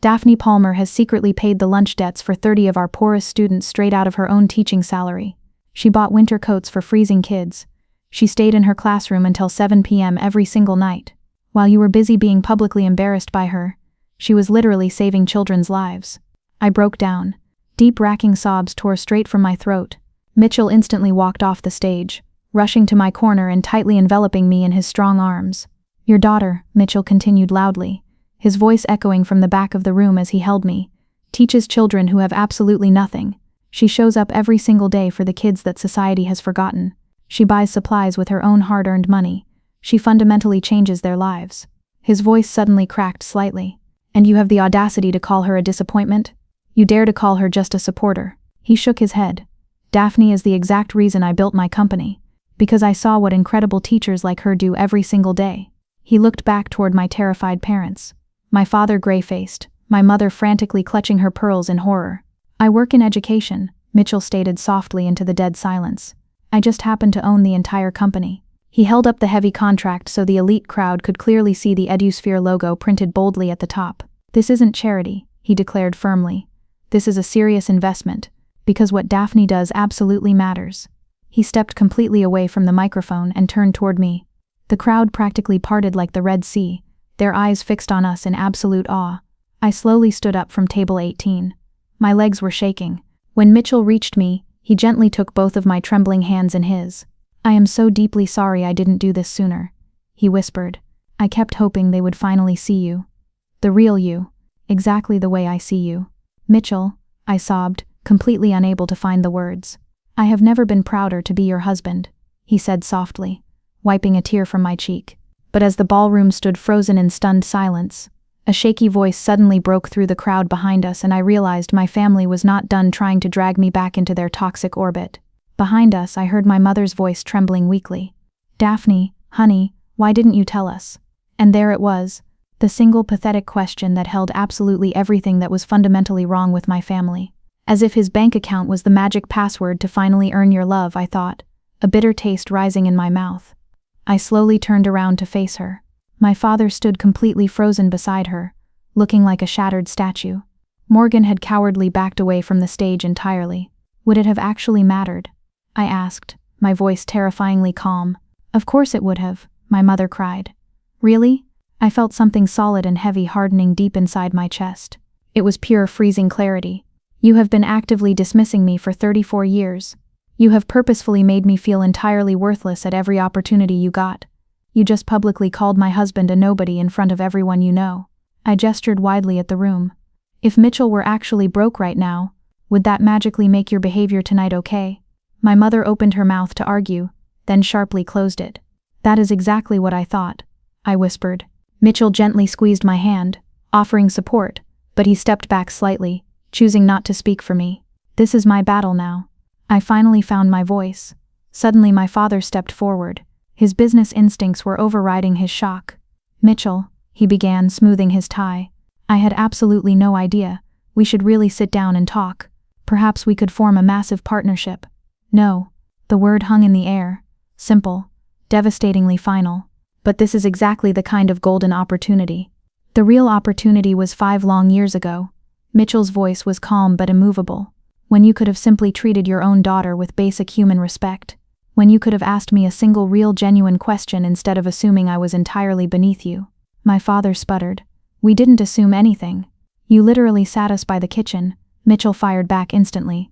Daphne Palmer has secretly paid the lunch debts for 30 of our poorest students straight out of her own teaching salary. She bought winter coats for freezing kids. She stayed in her classroom until 7 p.m. every single night. While you were busy being publicly embarrassed by her, she was literally saving children's lives. I broke down. Deep racking sobs tore straight from my throat. Mitchell instantly walked off the stage, rushing to my corner and tightly enveloping me in his strong arms. Your daughter, Mitchell continued loudly, his voice echoing from the back of the room as he held me, teaches children who have absolutely nothing. She shows up every single day for the kids that society has forgotten. She buys supplies with her own hard-earned money. She fundamentally changes their lives. His voice suddenly cracked slightly. And you have the audacity to call her a disappointment? You dare to call her just a supporter? He shook his head. Daphne is the exact reason I built my company, because I saw what incredible teachers like her do every single day. He looked back toward my terrified parents. My father gray-faced, my mother frantically clutching her pearls in horror. I work in education, Mitchell stated softly into the dead silence. I just happen to own the entire company. He held up the heavy contract so the elite crowd could clearly see the EduSphere logo printed boldly at the top. This isn't charity, he declared firmly. This is a serious investment, because what Daphne does absolutely matters. He stepped completely away from the microphone and turned toward me. The crowd practically parted like the Red Sea, their eyes fixed on us in absolute awe. I slowly stood up from table 18. My legs were shaking. When Mitchell reached me, he gently took both of my trembling hands in his. I am so deeply sorry I didn't do this sooner, he whispered. I kept hoping they would finally see you. The real you. Exactly the way I see you. Mitchell, I sobbed, completely unable to find the words. I have never been prouder to be your husband, he said softly, wiping a tear from my cheek. But as the ballroom stood frozen in stunned silence, a shaky voice suddenly broke through the crowd behind us, and I realized my family was not done trying to drag me back into their toxic orbit. Behind us, I heard my mother's voice trembling weakly. Daphne, honey, why didn't you tell us? And there it was, the single pathetic question that held absolutely everything that was fundamentally wrong with my family. As if his bank account was the magic password to finally earn your love, I thought, a bitter taste rising in my mouth. I slowly turned around to face her. My father stood completely frozen beside her, looking like a shattered statue. Morgan had cowardly backed away from the stage entirely. Would it have actually mattered? I asked, my voice terrifyingly calm. Of course it would have, my mother cried. Really? I felt something solid and heavy hardening deep inside my chest. It was pure freezing clarity. You have been actively dismissing me for 34 years. You have purposefully made me feel entirely worthless at every opportunity you got. You just publicly called my husband a nobody in front of everyone you know. I gestured widely at the room. If Mitchell were actually broke right now, would that magically make your behavior tonight okay? My mother opened her mouth to argue, then sharply closed it. That is exactly what I thought, I whispered. Mitchell gently squeezed my hand, offering support, but he stepped back slightly, choosing not to speak for me. This is my battle now. I finally found my voice. Suddenly my father stepped forward. His business instincts were overriding his shock. Mitchell, he began, smoothing his tie. I had absolutely no idea. We should really sit down and talk. Perhaps we could form a massive partnership. No. The word hung in the air. Simple. Devastatingly final. But this is exactly the kind of golden opportunity. The real opportunity was 5 long years ago. Mitchell's voice was calm but immovable. When you could have simply treated your own daughter with basic human respect. When you could have asked me a single real genuine question instead of assuming I was entirely beneath you. My father sputtered. We didn't assume anything. You literally sat us by the kitchen, Mitchell fired back instantly.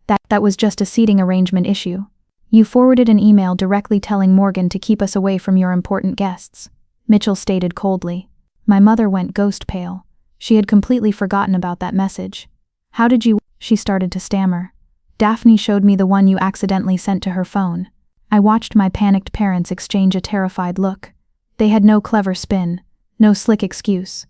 That was just a seating arrangement issue. You forwarded an email directly telling Morgan to keep us away from your important guests, Mitchell stated coldly. My mother went ghost pale. She had completely forgotten about that message. How did you? She started to stammer. Daphne showed me the one you accidentally sent to her phone. I watched my panicked parents exchange a terrified look. They had no clever spin, no slick excuse.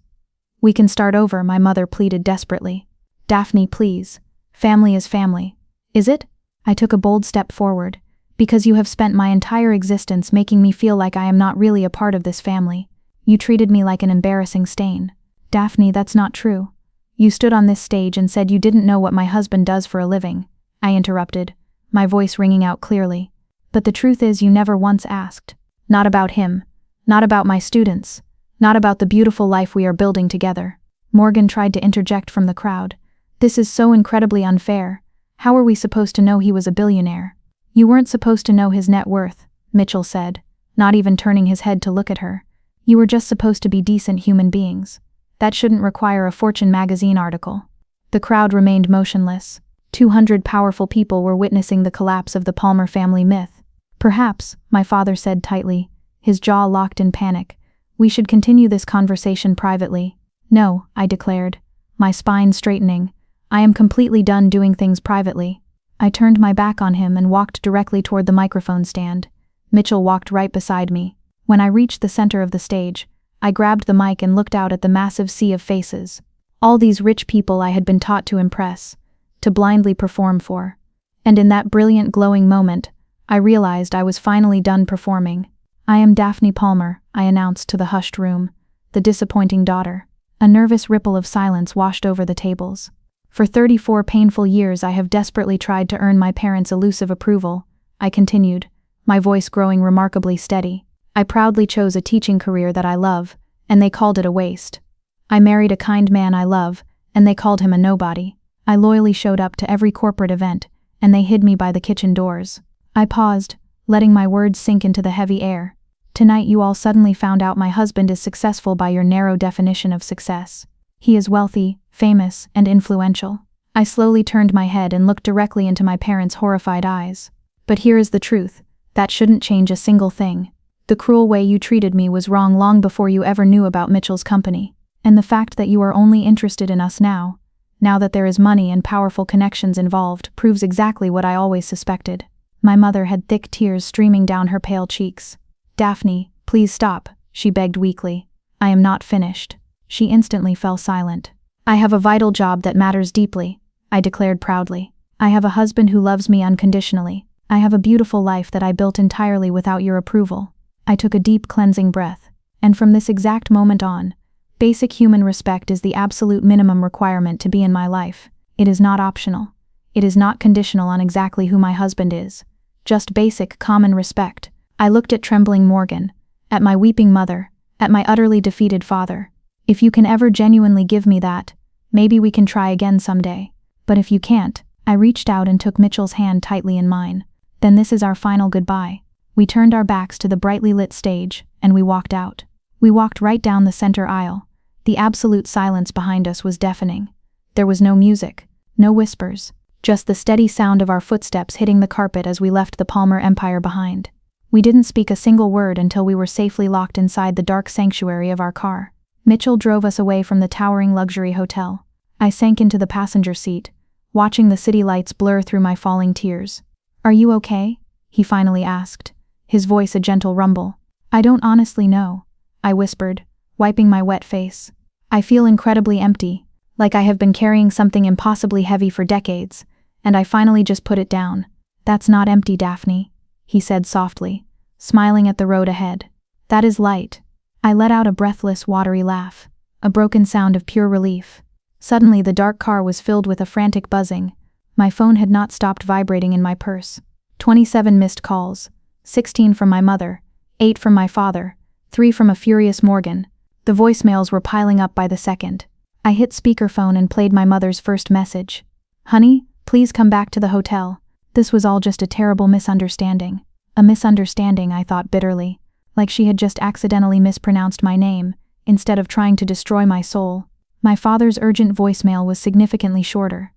We can start over, my mother pleaded desperately. Daphne, please. Family is family. Is it? I took a bold step forward. Because you have spent my entire existence making me feel like I am not really a part of this family. You treated me like an embarrassing stain. Daphne, that's not true. You stood on this stage and said you didn't know what my husband does for a living. I interrupted, my voice ringing out clearly. But the truth is you never once asked. Not about him. Not about my students. Not about the beautiful life we are building together. Morgan tried to interject from the crowd. This is so incredibly unfair. How are we supposed to know he was a billionaire? You weren't supposed to know his net worth, Mitchell said, not even turning his head to look at her. You were just supposed to be decent human beings. That shouldn't require a Fortune magazine article. The crowd remained motionless. 200 powerful people were witnessing the collapse of the Palmer family myth. Perhaps, my father said tightly, his jaw locked in panic, we should continue this conversation privately. No, I declared, my spine straightening. I am completely done doing things privately. I turned my back on him and walked directly toward the microphone stand. Mitchell walked right beside me. When I reached the center of the stage, I grabbed the mic and looked out at the massive sea of faces. All these rich people I had been taught to impress, to blindly perform for. And in that brilliant glowing moment, I realized I was finally done performing. I am Daphne Palmer, I announced to the hushed room, the disappointing daughter. A nervous ripple of silence washed over the tables. For 34 painful years I have desperately tried to earn my parents' elusive approval, I continued, my voice growing remarkably steady. I proudly chose a teaching career that I love, and they called it a waste. I married a kind man I love, and they called him a nobody. I loyally showed up to every corporate event, and they hid me by the kitchen doors. I paused, letting my words sink into the heavy air. Tonight you all suddenly found out my husband is successful by your narrow definition of success. He is wealthy, famous, and influential. I slowly turned my head and looked directly into my parents' horrified eyes. But here is the truth. That shouldn't change a single thing. The cruel way you treated me was wrong long before you ever knew about Mitchell's company. And the fact that you are only interested in us now that there is money and powerful connections involved, proves exactly what I always suspected. My mother had thick tears streaming down her pale cheeks. Daphne, please stop, she begged weakly. I am not finished. She instantly fell silent. I have a vital job that matters deeply, I declared proudly. I have a husband who loves me unconditionally. I have a beautiful life that I built entirely without your approval. I took a deep cleansing breath. And from this exact moment on, basic human respect is the absolute minimum requirement to be in my life. It is not optional. It is not conditional on exactly who my husband is. Just basic, common respect. I looked at trembling Morgan, at my weeping mother, at my utterly defeated father. If you can ever genuinely give me that, maybe we can try again someday. But if you can't, I reached out and took Mitchell's hand tightly in mine. Then this is our final goodbye. We turned our backs to the brightly lit stage, and we walked out. We walked right down the center aisle. The absolute silence behind us was deafening. There was no music, no whispers, just the steady sound of our footsteps hitting the carpet as we left the Palmer Empire behind. We didn't speak a single word until we were safely locked inside the dark sanctuary of our car. Mitchell drove us away from the towering luxury hotel. I sank into the passenger seat, watching the city lights blur through my falling tears. Are you okay? He finally asked, his voice a gentle rumble. I don't honestly know, I whispered, wiping my wet face. I feel incredibly empty, like I have been carrying something impossibly heavy for decades, and I finally just put it down. That's not empty, Daphne, he said softly, smiling at the road ahead. That is light. I let out a breathless, watery laugh, a broken sound of pure relief. Suddenly the dark car was filled with a frantic buzzing. My phone had not stopped vibrating in my purse. 27 missed calls, 16 from my mother, 8 from my father, 3 from a furious Morgan. The voicemails were piling up by the second. I hit speakerphone and played my mother's first message. Honey, please come back to the hotel. This was all just a terrible misunderstanding. A misunderstanding, I thought bitterly. Like she had just accidentally mispronounced my name, instead of trying to destroy my soul. My father's urgent voicemail was significantly shorter.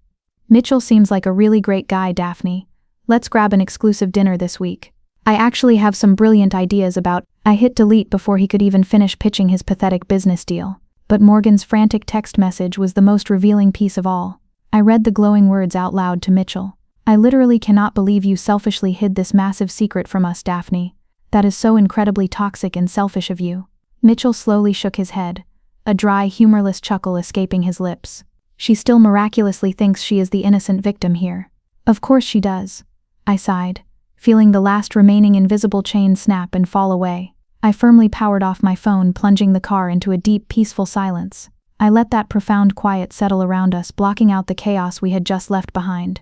Mitchell seems like a really great guy, Daphne. Let's grab an exclusive dinner this week. I actually have some brilliant ideas about. I hit delete before he could even finish pitching his pathetic business deal. But Morgan's frantic text message was the most revealing piece of all. I read the glowing words out loud to Mitchell. I literally cannot believe you selfishly hid this massive secret from us, Daphne. That is so incredibly toxic and selfish of you. Mitchell slowly shook his head, a dry, humorless chuckle escaping his lips. She still miraculously thinks she is the innocent victim here. Of course she does. I sighed, feeling the last remaining invisible chain snap and fall away. I firmly powered off my phone, plunging the car into a deep, peaceful silence. I let that profound quiet settle around us, blocking out the chaos we had just left behind,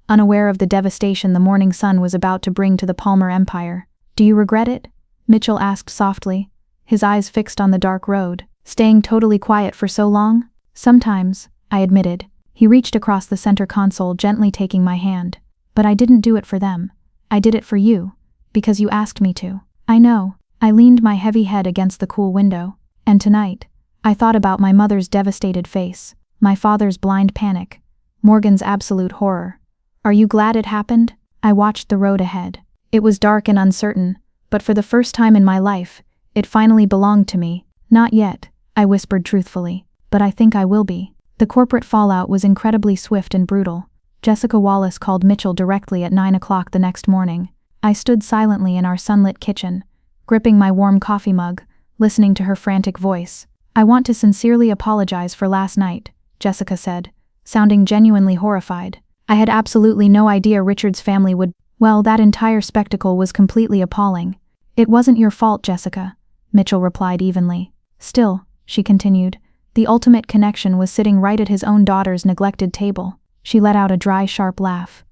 unaware of the devastation the morning sun was about to bring to the Palmer Empire. Do you regret it? Mitchell asked softly, his eyes fixed on the dark road. Staying totally quiet for so long? Sometimes, I admitted. He reached across the center console, gently taking my hand. But I didn't do it for them. I did it for you. Because you asked me to. I know. I leaned my heavy head against the cool window. And tonight, I thought about my mother's devastated face, my father's blind panic, Morgan's absolute horror. Are you glad it happened? I watched the road ahead. It was dark and uncertain, but for the first time in my life, it finally belonged to me. Not yet, I whispered truthfully, but I think I will be. The corporate fallout was incredibly swift and brutal. Jessica Wallace called Mitchell directly at 9 o'clock the next morning. I stood silently in our sunlit kitchen, gripping my warm coffee mug, listening to her frantic voice. I want to sincerely apologize for last night, Jessica said, sounding genuinely horrified. I had absolutely no idea Richard's family would. Well, that entire spectacle was completely appalling. It wasn't your fault, Jessica, Mitchell replied evenly. Still, she continued, the ultimate connection was sitting right at his own daughter's neglected table. She let out a dry, sharp laugh.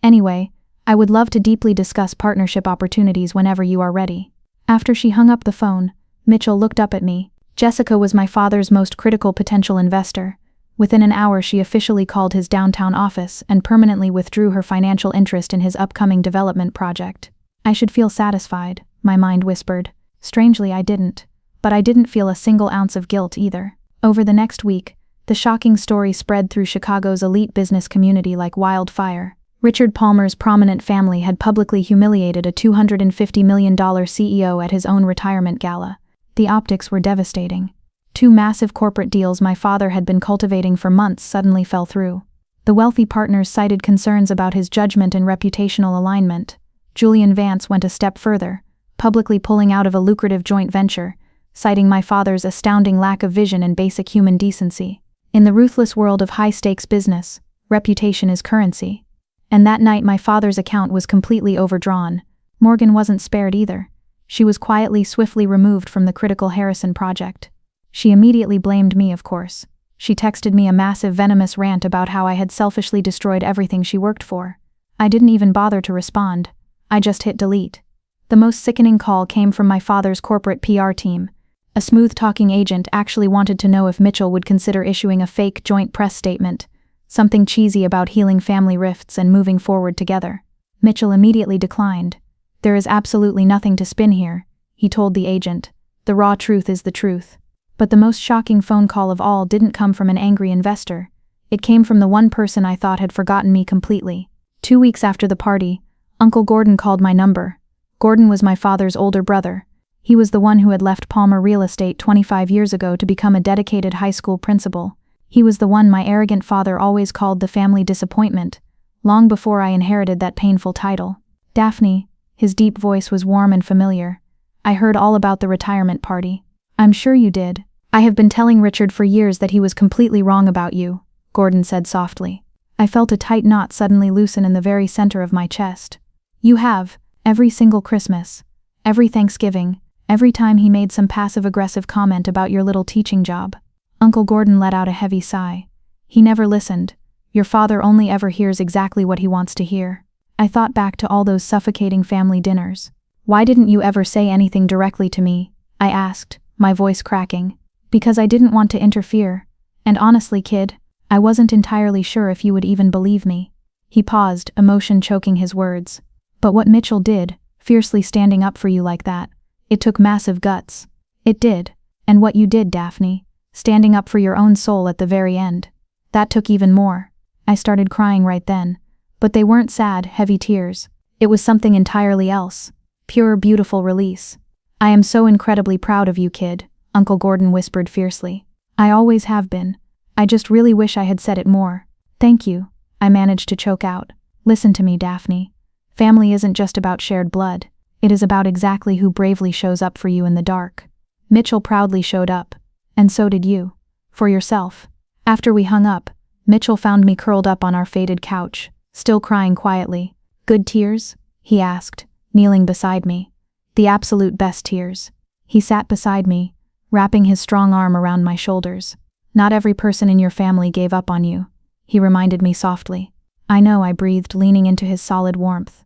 Anyway, I would love to deeply discuss partnership opportunities whenever you are ready. After she hung up the phone, Mitchell looked up at me. Jessica was my father's most critical potential investor. Within an hour, she officially called his downtown office and permanently withdrew her financial interest in his upcoming development project. I should feel satisfied, my mind whispered. Strangely, I didn't. But I didn't feel a single ounce of guilt either. Over the next week, the shocking story spread through Chicago's elite business community like wildfire. Richard Palmer's prominent family had publicly humiliated a $250 million CEO at his own retirement gala. The optics were devastating. 2 massive corporate deals my father had been cultivating for months suddenly fell through. The wealthy partners cited concerns about his judgment and reputational alignment. Julian Vance went a step further, publicly pulling out of a lucrative joint venture, citing my father's astounding lack of vision and basic human decency. In the ruthless world of high-stakes business, reputation is currency. And that night my father's account was completely overdrawn. Morgan wasn't spared either. She was swiftly removed from the critical Harrison project. She immediately blamed me, of course. She texted me a massive venomous rant about how I had selfishly destroyed everything she worked for. I didn't even bother to respond. I just hit delete. The most sickening call came from my father's corporate PR team. A smooth-talking agent actually wanted to know if Mitchell would consider issuing a fake joint press statement, something cheesy about healing family rifts and moving forward together. Mitchell immediately declined. There is absolutely nothing to spin here, he told the agent. The raw truth is the truth. But the most shocking phone call of all didn't come from an angry investor. It came from the one person I thought had forgotten me completely. 2 weeks after the party, Uncle Gordon called my number. Gordon was my father's older brother. He was the one who had left Palmer Real Estate 25 years ago to become a dedicated high school principal. He was the one my arrogant father always called the family disappointment, long before I inherited that painful title. Daphne, his deep voice was warm and familiar. I heard all about the retirement party. I'm sure you did. I have been telling Richard for years that he was completely wrong about you, Gordon said softly. I felt a tight knot suddenly loosen in the very center of my chest. You have, every single Christmas, every Thanksgiving, every time he made some passive-aggressive comment about your little teaching job. Uncle Gordon let out a heavy sigh. He never listened. Your father only ever hears exactly what he wants to hear. I thought back to all those suffocating family dinners. Why didn't you ever say anything directly to me? I asked, my voice cracking. Because I didn't want to interfere. And honestly, kid, I wasn't entirely sure if you would even believe me. He paused, emotion choking his words. But what Mitchell did, fiercely standing up for you like that, it took massive guts. It did. And what you did, Daphne, standing up for your own soul at the very end, that took even more. I started crying right then. But they weren't sad, heavy tears. It was something entirely else. Pure, beautiful release. I am so incredibly proud of you, kid, Uncle Gordon whispered fiercely. I always have been. I just really wish I had said it more. Thank you, I managed to choke out. Listen to me, Daphne. Family isn't just about shared blood. It is about exactly who bravely shows up for you in the dark. Mitchell proudly showed up. And so did you. For yourself. After we hung up, Mitchell found me curled up on our faded couch, still crying quietly. Good tears? He asked, kneeling beside me. The absolute best tears. He sat beside me, wrapping his strong arm around my shoulders. Not every person in your family gave up on you, he reminded me softly. I know, I breathed, leaning into his solid warmth.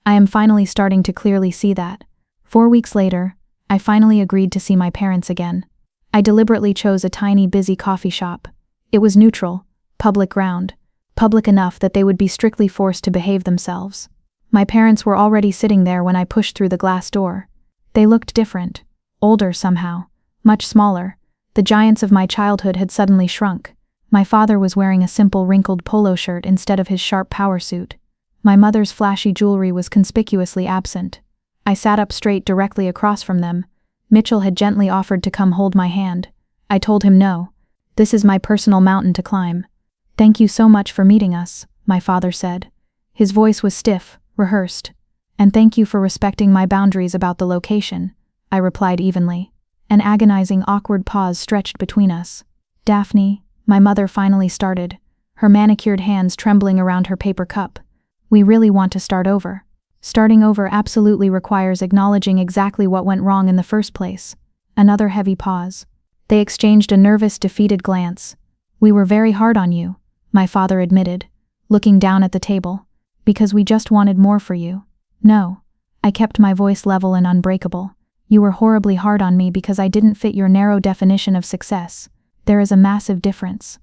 I am finally starting to clearly see that. 4 weeks later, I finally agreed to see my parents again. I deliberately chose a tiny, busy coffee shop. It was neutral, public ground, public enough that they would be strictly forced to behave themselves. My parents were already sitting there when I pushed through the glass door. They looked different, older somehow, much smaller. The giants of my childhood had suddenly shrunk. My father was wearing a simple wrinkled polo shirt instead of his sharp power suit. My mother's flashy jewelry was conspicuously absent. I sat up straight directly across from them. Mitchell had gently offered to come hold my hand. I told him no. This is my personal mountain to climb. Thank you so much for meeting us, my father said. His voice was stiff, rehearsed. And thank you for respecting my boundaries about the location, I replied evenly. An agonizing, awkward pause stretched between us. Daphne, my mother finally started, her manicured hands trembling around her paper cup. We really want to start over. Starting over absolutely requires acknowledging exactly what went wrong in the first place. Another heavy pause. They exchanged a nervous, defeated glance. We were very hard on you, my father admitted, looking down at the table. Because we just wanted more for you. No. I kept my voice level and unbreakable. You were horribly hard on me because I didn't fit your narrow definition of success. There is a massive difference.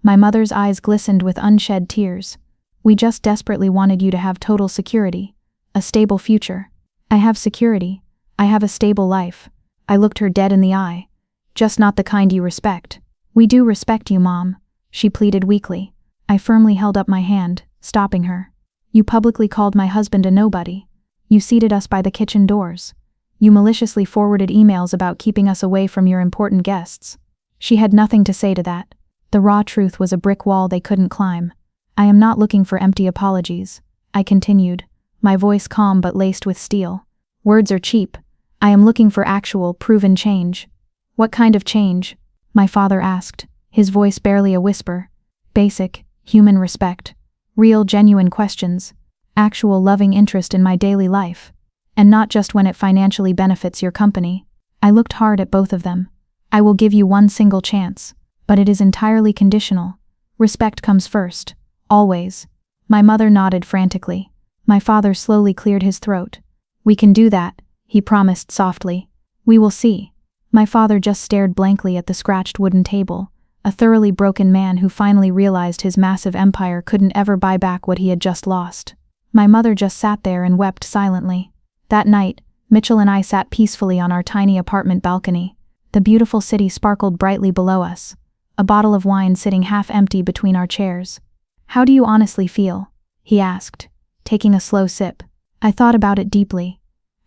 My mother's eyes glistened with unshed tears. We just desperately wanted you to have total security. A stable future. I have security. I have a stable life. I looked her dead in the eye. Just not the kind you respect. We do respect you, Mom, she pleaded weakly. I firmly held up my hand, stopping her. You publicly called my husband a nobody. You seated us by the kitchen doors. You maliciously forwarded emails about keeping us away from your important guests. She had nothing to say to that. The raw truth was a brick wall they couldn't climb. I am not looking for empty apologies, I continued, my voice calm but laced with steel. Words are cheap. I am looking for actual, proven change. What kind of change? My father asked, his voice barely a whisper. Basic, human respect. Real, genuine questions. Actual loving interest in my daily life. And not just when it financially benefits your company. I looked hard at both of them. I will give you one single chance, but it is entirely conditional. Respect comes first. Always. My mother nodded frantically. My father slowly cleared his throat. We can do that, he promised softly. We will see. My father just stared blankly at the scratched wooden table, a thoroughly broken man who finally realized his massive empire couldn't ever buy back what he had just lost. My mother just sat there and wept silently. That night, Mitchell and I sat peacefully on our tiny apartment balcony. The beautiful city sparkled brightly below us, a bottle of wine sitting half empty between our chairs. How do you honestly feel? He asked, taking a slow sip. I thought about it deeply.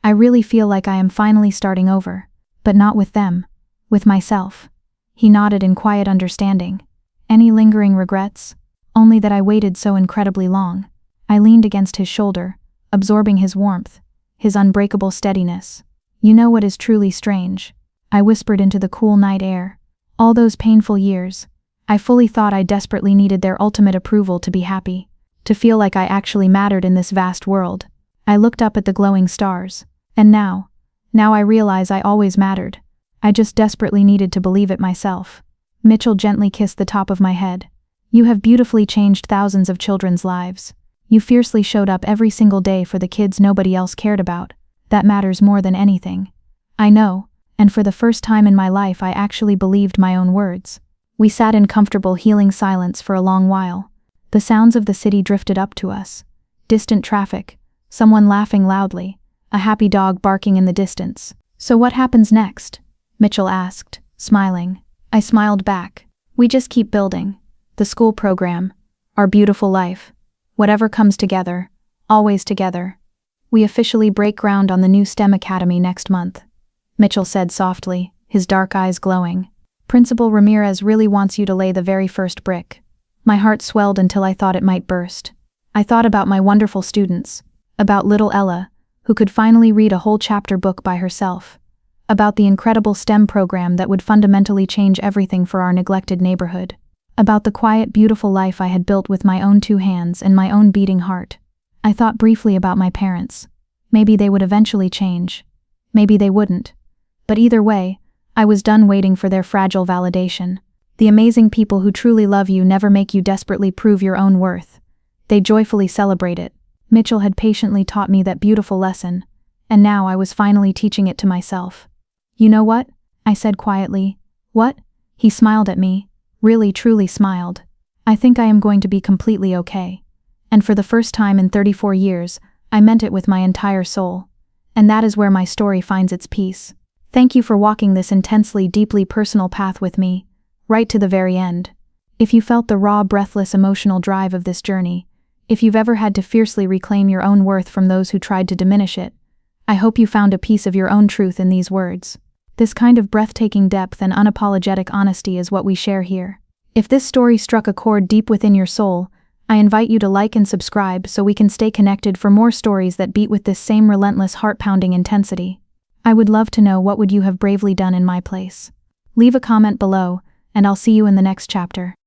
I really feel like I am finally starting over, but not with them, with myself. He nodded in quiet understanding. Any lingering regrets? Only that I waited so incredibly long. I leaned against his shoulder, absorbing his warmth, his unbreakable steadiness. You know what is truly strange? I whispered into the cool night air. All those painful years, I fully thought I desperately needed their ultimate approval to be happy, to feel like I actually mattered in this vast world. I looked up at the glowing stars, and now I realize I always mattered. I just desperately needed to believe it myself. Mitchell gently kissed the top of my head. You have beautifully changed thousands of children's lives. You fiercely showed up every single day for the kids nobody else cared about. That matters more than anything. I know, and for the first time in my life I actually believed my own words. We sat in comfortable, healing silence for a long while. The sounds of the city drifted up to us. Distant traffic, someone laughing loudly, a happy dog barking in the distance. So what happens next? Mitchell asked, smiling. I smiled back. We just keep building. The school program. Our beautiful life. Whatever comes together. Always together. We officially break ground on the new STEM Academy next month. Mitchell said softly, his dark eyes glowing. Principal Ramirez really wants you to lay the very first brick. My heart swelled until I thought it might burst. I thought about my wonderful students. About little Ella, who could finally read a whole chapter book by herself. About the incredible STEM program that would fundamentally change everything for our neglected neighborhood. About the quiet, beautiful life I had built with my own 2 hands and my own beating heart. I thought briefly about my parents. Maybe they would eventually change. Maybe they wouldn't. But either way, I was done waiting for their fragile validation. The amazing people who truly love you never make you desperately prove your own worth. They joyfully celebrate it. Mitchell had patiently taught me that beautiful lesson, and now I was finally teaching it to myself. You know what? I said quietly. What? He smiled at me, really truly smiled. I think I am going to be completely okay. And for the first time in 34 years, I meant it with my entire soul. And that is where my story finds its peace. Thank you for walking this intensely, deeply personal path with me, right to the very end. If you felt the raw, breathless, emotional drive of this journey, if you've ever had to fiercely reclaim your own worth from those who tried to diminish it, I hope you found a piece of your own truth in these words. This kind of breathtaking depth and unapologetic honesty is what we share here. If this story struck a chord deep within your soul, I invite you to like and subscribe so we can stay connected for more stories that beat with this same relentless, heart-pounding intensity. I would love to know what would you have bravely done in my place. Leave a comment below, and I'll see you in the next chapter.